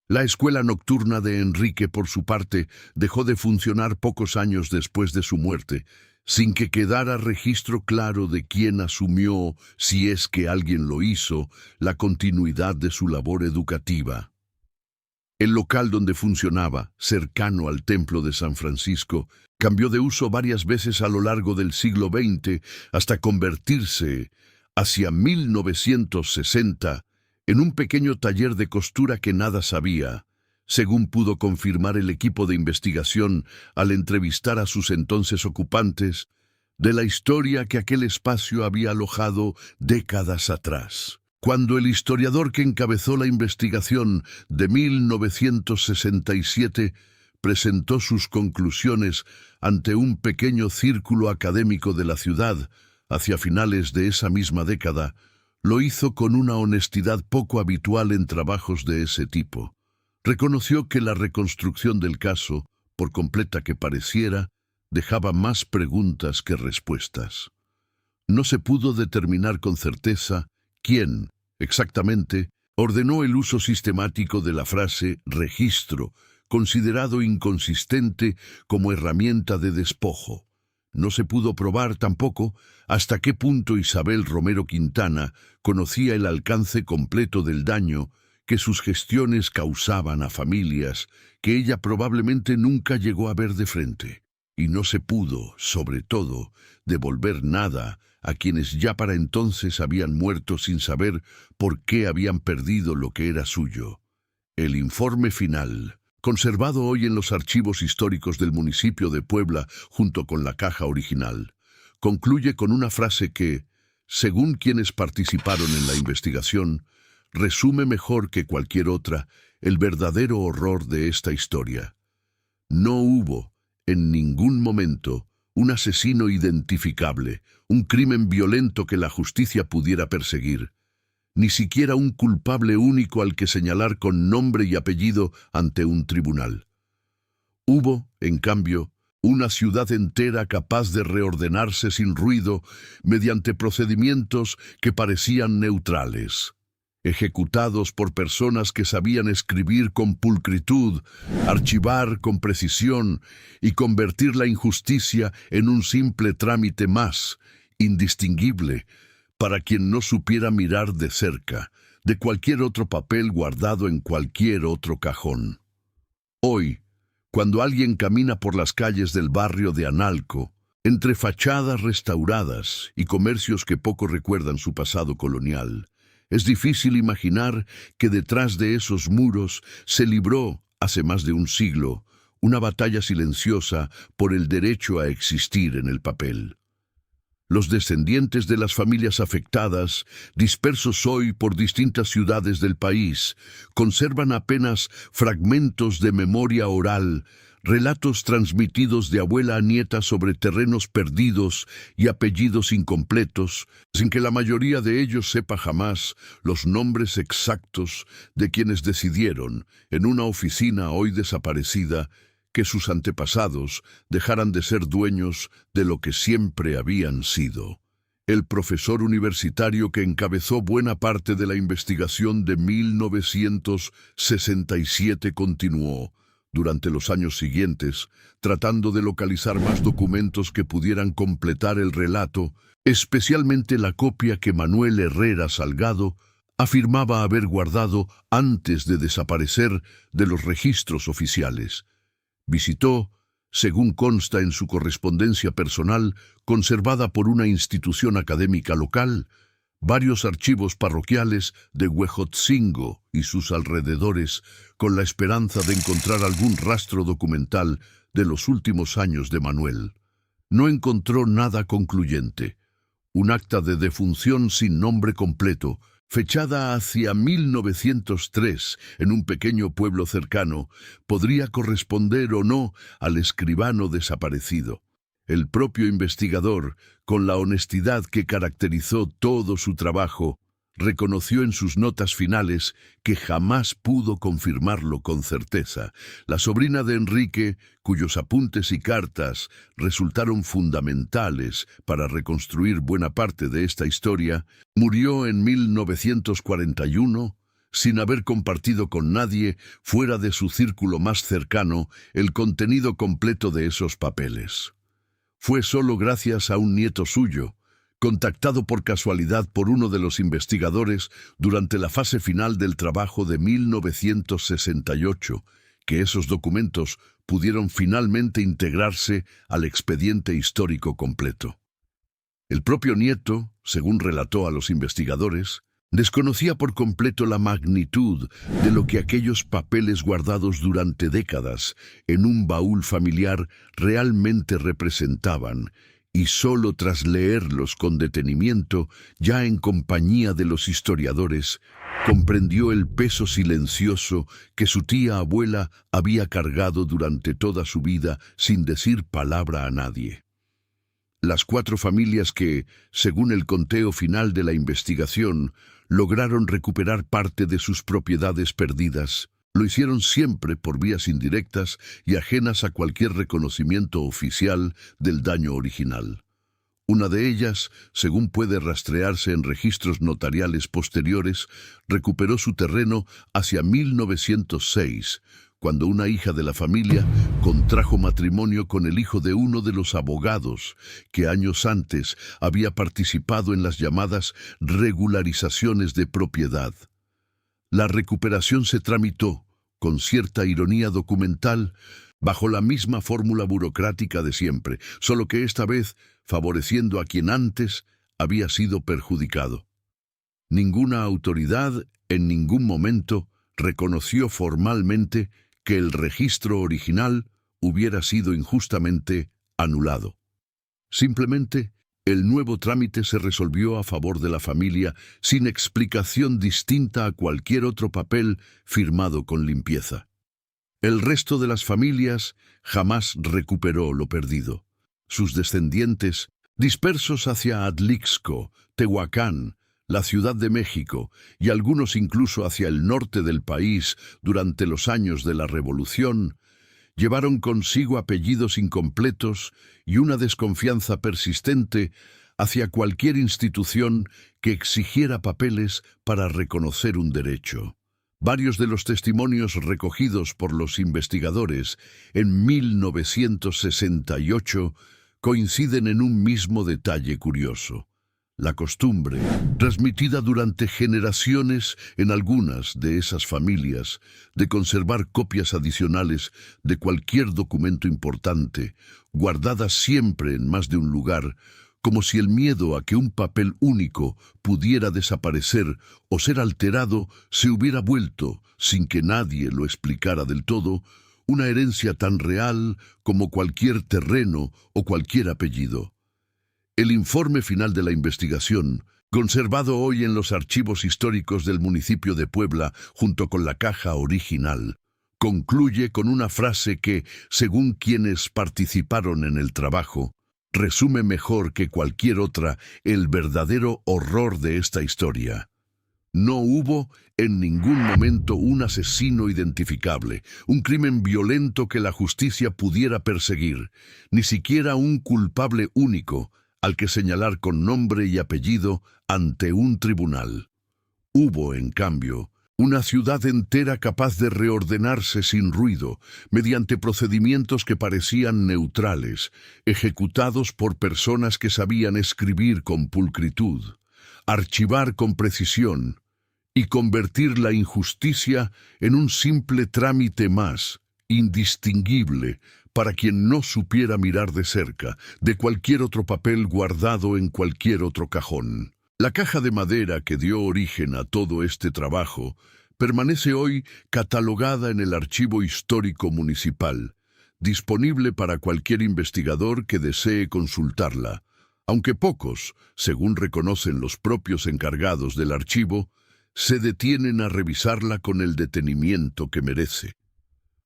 La escuela nocturna de Enrique, por su parte, dejó de funcionar pocos años después de su muerte, sin que quedara registro claro de quién asumió, si es que alguien lo hizo, la continuidad de su labor educativa. El local donde funcionaba, cercano al Templo de San Francisco, cambió de uso varias veces a lo largo del siglo XX hasta convertirse, hacia 1960, en un pequeño taller de costura que nada sabía, según pudo confirmar el equipo de investigación al entrevistar a sus entonces ocupantes, de la historia que aquel espacio había alojado décadas atrás. Cuando el historiador que encabezó la investigación de 1967 presentó sus conclusiones ante un pequeño círculo académico de la ciudad hacia finales de esa misma década, lo hizo con una honestidad poco habitual en trabajos de ese tipo. Reconoció que la reconstrucción del caso, por completa que pareciera, dejaba más preguntas que respuestas. No se pudo determinar con certeza quién, exactamente, ordenó el uso sistemático de la frase registro, considerado inconsistente como herramienta de despojo. No se pudo probar tampoco hasta qué punto Isabel Romero Quintana conocía el alcance completo del daño que sus gestiones causaban a familias que ella probablemente nunca llegó a ver de frente. Y no se pudo, sobre todo, devolver nada a quienes ya para entonces habían muerto sin saber por qué habían perdido lo que era suyo. El informe final, conservado hoy en los archivos históricos del municipio de Puebla junto con la caja original, concluye con una frase que, según quienes participaron en la investigación, resume mejor que cualquier otra el verdadero horror de esta historia. No hubo, en ningún momento, un asesino identificable, un crimen violento que la justicia pudiera perseguir, ni siquiera un culpable único al que señalar con nombre y apellido ante un tribunal. Hubo, en cambio, una ciudad entera capaz de reordenarse sin ruido mediante procedimientos que parecían neutrales, ejecutados por personas que sabían escribir con pulcritud, archivar con precisión y convertir la injusticia en un simple trámite más, indistinguible, para quien no supiera mirar de cerca, de cualquier otro papel guardado en cualquier otro cajón. Hoy, cuando alguien camina por las calles del barrio de Analco, entre fachadas restauradas y comercios que poco recuerdan su pasado colonial, es difícil imaginar que detrás de esos muros se libró, hace más de un siglo, una batalla silenciosa por el derecho a existir en el papel. Los descendientes de las familias afectadas, dispersos hoy por distintas ciudades del país, conservan apenas fragmentos de memoria oral Relatos transmitidos de abuela a nieta sobre terrenos perdidos y apellidos incompletos, sin que la mayoría de ellos sepa jamás los nombres exactos de quienes decidieron, en una oficina hoy desaparecida, que sus antepasados dejaran de ser dueños de lo que siempre habían sido. El profesor universitario que encabezó buena parte de la investigación de 1967 continuó, durante los años siguientes, tratando de localizar más documentos que pudieran completar el relato, especialmente la copia que Manuel Herrera Salgado afirmaba haber guardado antes de desaparecer de los registros oficiales. Visitó, según consta en su correspondencia personal, conservada por una institución académica local, varios archivos parroquiales de Huejotzingo y sus alrededores, con la esperanza de encontrar algún rastro documental de los últimos años de Manuel. No encontró nada concluyente. Un acta de defunción sin nombre completo, fechada hacia 1903 en un pequeño pueblo cercano, podría corresponder o no al escribano desaparecido. El propio investigador, con la honestidad que caracterizó todo su trabajo, reconoció en sus notas finales que jamás pudo confirmarlo con certeza. La sobrina de Enrique, cuyos apuntes y cartas resultaron fundamentales para reconstruir buena parte de esta historia, murió en 1941 sin haber compartido con nadie, fuera de su círculo más cercano, el contenido completo de esos papeles. Fue solo gracias a un nieto suyo, contactado por casualidad por uno de los investigadores durante la fase final del trabajo de 1968, que esos documentos pudieron finalmente integrarse al expediente histórico completo. El propio nieto, según relató a los investigadores, desconocía por completo la magnitud de lo que aquellos papeles guardados durante décadas en un baúl familiar realmente representaban, y solo tras leerlos con detenimiento, ya en compañía de los historiadores, comprendió el peso silencioso que su tía abuela había cargado durante toda su vida sin decir palabra a nadie. Las 4 familias que, según el conteo final de la investigación, lograron recuperar parte de sus propiedades perdidas, lo hicieron siempre por vías indirectas y ajenas a cualquier reconocimiento oficial del daño original. Una de ellas, según puede rastrearse en registros notariales posteriores, recuperó su terreno hacia 1906, cuando una hija de la familia contrajo matrimonio con el hijo de uno de los abogados que años antes había participado en las llamadas regularizaciones de propiedad. La recuperación se tramitó, con cierta ironía documental, bajo la misma fórmula burocrática de siempre, solo que esta vez favoreciendo a quien antes había sido perjudicado. Ninguna autoridad, en ningún momento, reconoció formalmente que el registro original hubiera sido injustamente anulado. Simplemente, el nuevo trámite se resolvió a favor de la familia sin explicación distinta a cualquier otro papel firmado con limpieza. El resto de las familias jamás recuperó lo perdido. Sus descendientes, dispersos hacia Atlixco, Tehuacán, la Ciudad de México y algunos incluso hacia el norte del país durante los años de la Revolución, llevaron consigo apellidos incompletos y una desconfianza persistente hacia cualquier institución que exigiera papeles para reconocer un derecho. Varios de los testimonios recogidos por los investigadores en 1968 coinciden en un mismo detalle curioso. La costumbre, transmitida durante generaciones en algunas de esas familias, de conservar copias adicionales de cualquier documento importante, guardadas siempre en más de un lugar, como si el miedo a que un papel único pudiera desaparecer o ser alterado se hubiera vuelto, sin que nadie lo explicara del todo, una herencia tan real como cualquier terreno o cualquier apellido. El informe final de la investigación, conservado hoy en los archivos históricos del municipio de Puebla junto con la caja original, Concluye con una frase que, según quienes participaron en el trabajo, resume mejor que cualquier otra el verdadero horror de esta historia. No hubo en ningún momento un asesino identificable, un crimen violento que la justicia pudiera perseguir, ni siquiera un culpable único al que señalar con nombre y apellido ante un tribunal. Hubo, en cambio, una ciudad entera capaz de reordenarse sin ruido, mediante procedimientos que parecían neutrales, ejecutados por personas que sabían escribir con pulcritud, archivar con precisión y convertir la injusticia en un simple trámite más, indistinguible, para quien no supiera mirar de cerca, de cualquier otro papel guardado en cualquier otro cajón. La caja de madera que dio origen a todo este trabajo permanece hoy catalogada en el Archivo Histórico Municipal, disponible para cualquier investigador que desee consultarla, aunque pocos, según reconocen los propios encargados del archivo, se detienen a revisarla con el detenimiento que merece.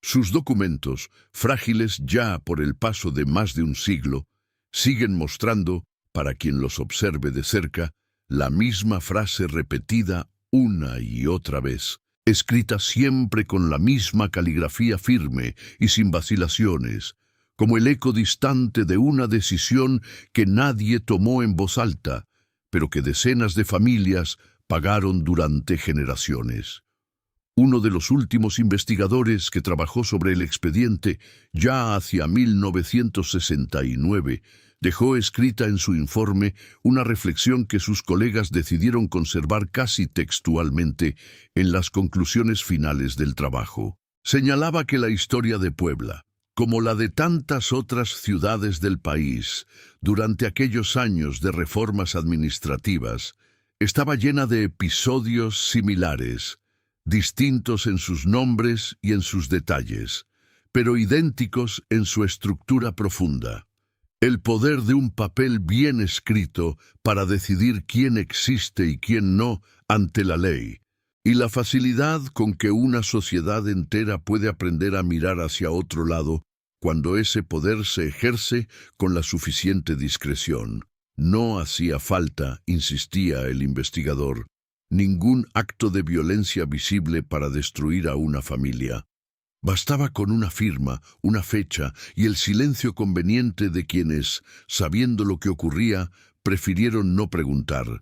Sus documentos, frágiles ya por el paso de más de un siglo, siguen mostrando, para quien los observe de cerca, la misma frase repetida una y otra vez, escrita siempre con la misma caligrafía firme y sin vacilaciones, como el eco distante de una decisión que nadie tomó en voz alta, pero que decenas de familias pagaron durante generaciones. Uno de los últimos investigadores que trabajó sobre el expediente, ya hacia 1969, dejó escrita en su informe una reflexión que sus colegas decidieron conservar casi textualmente en las conclusiones finales del trabajo. Señalaba que la historia de Puebla, como la de tantas otras ciudades del país, durante aquellos años de reformas administrativas, estaba llena de episodios similares, distintos en sus nombres y en sus detalles, pero idénticos en su estructura profunda. El poder de un papel bien escrito para decidir quién existe y quién no ante la ley, y la facilidad con que una sociedad entera puede aprender a mirar hacia otro lado cuando ese poder se ejerce con la suficiente discreción. No hacía falta, insistía el investigador, ningún acto de violencia visible para destruir a una familia. Bastaba con una firma, una fecha y el silencio conveniente de quienes, sabiendo lo que ocurría, prefirieron no preguntar.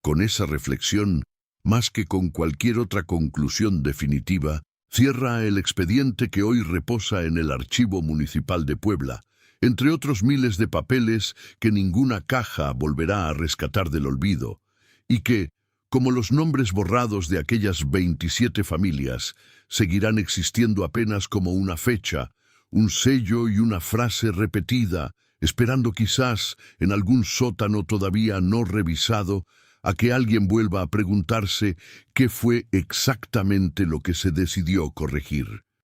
Con esa reflexión, más que con cualquier otra conclusión definitiva, cierra el expediente que hoy reposa en el Archivo Municipal de Puebla, entre otros miles de papeles que ninguna caja volverá a rescatar del olvido, y que, como los nombres borrados de aquellas 27 familias, seguirán existiendo apenas como una fecha, un sello y una frase repetida, esperando quizás, en algún sótano todavía no revisado, a que alguien vuelva a preguntarse qué fue exactamente lo que se decidió corregir.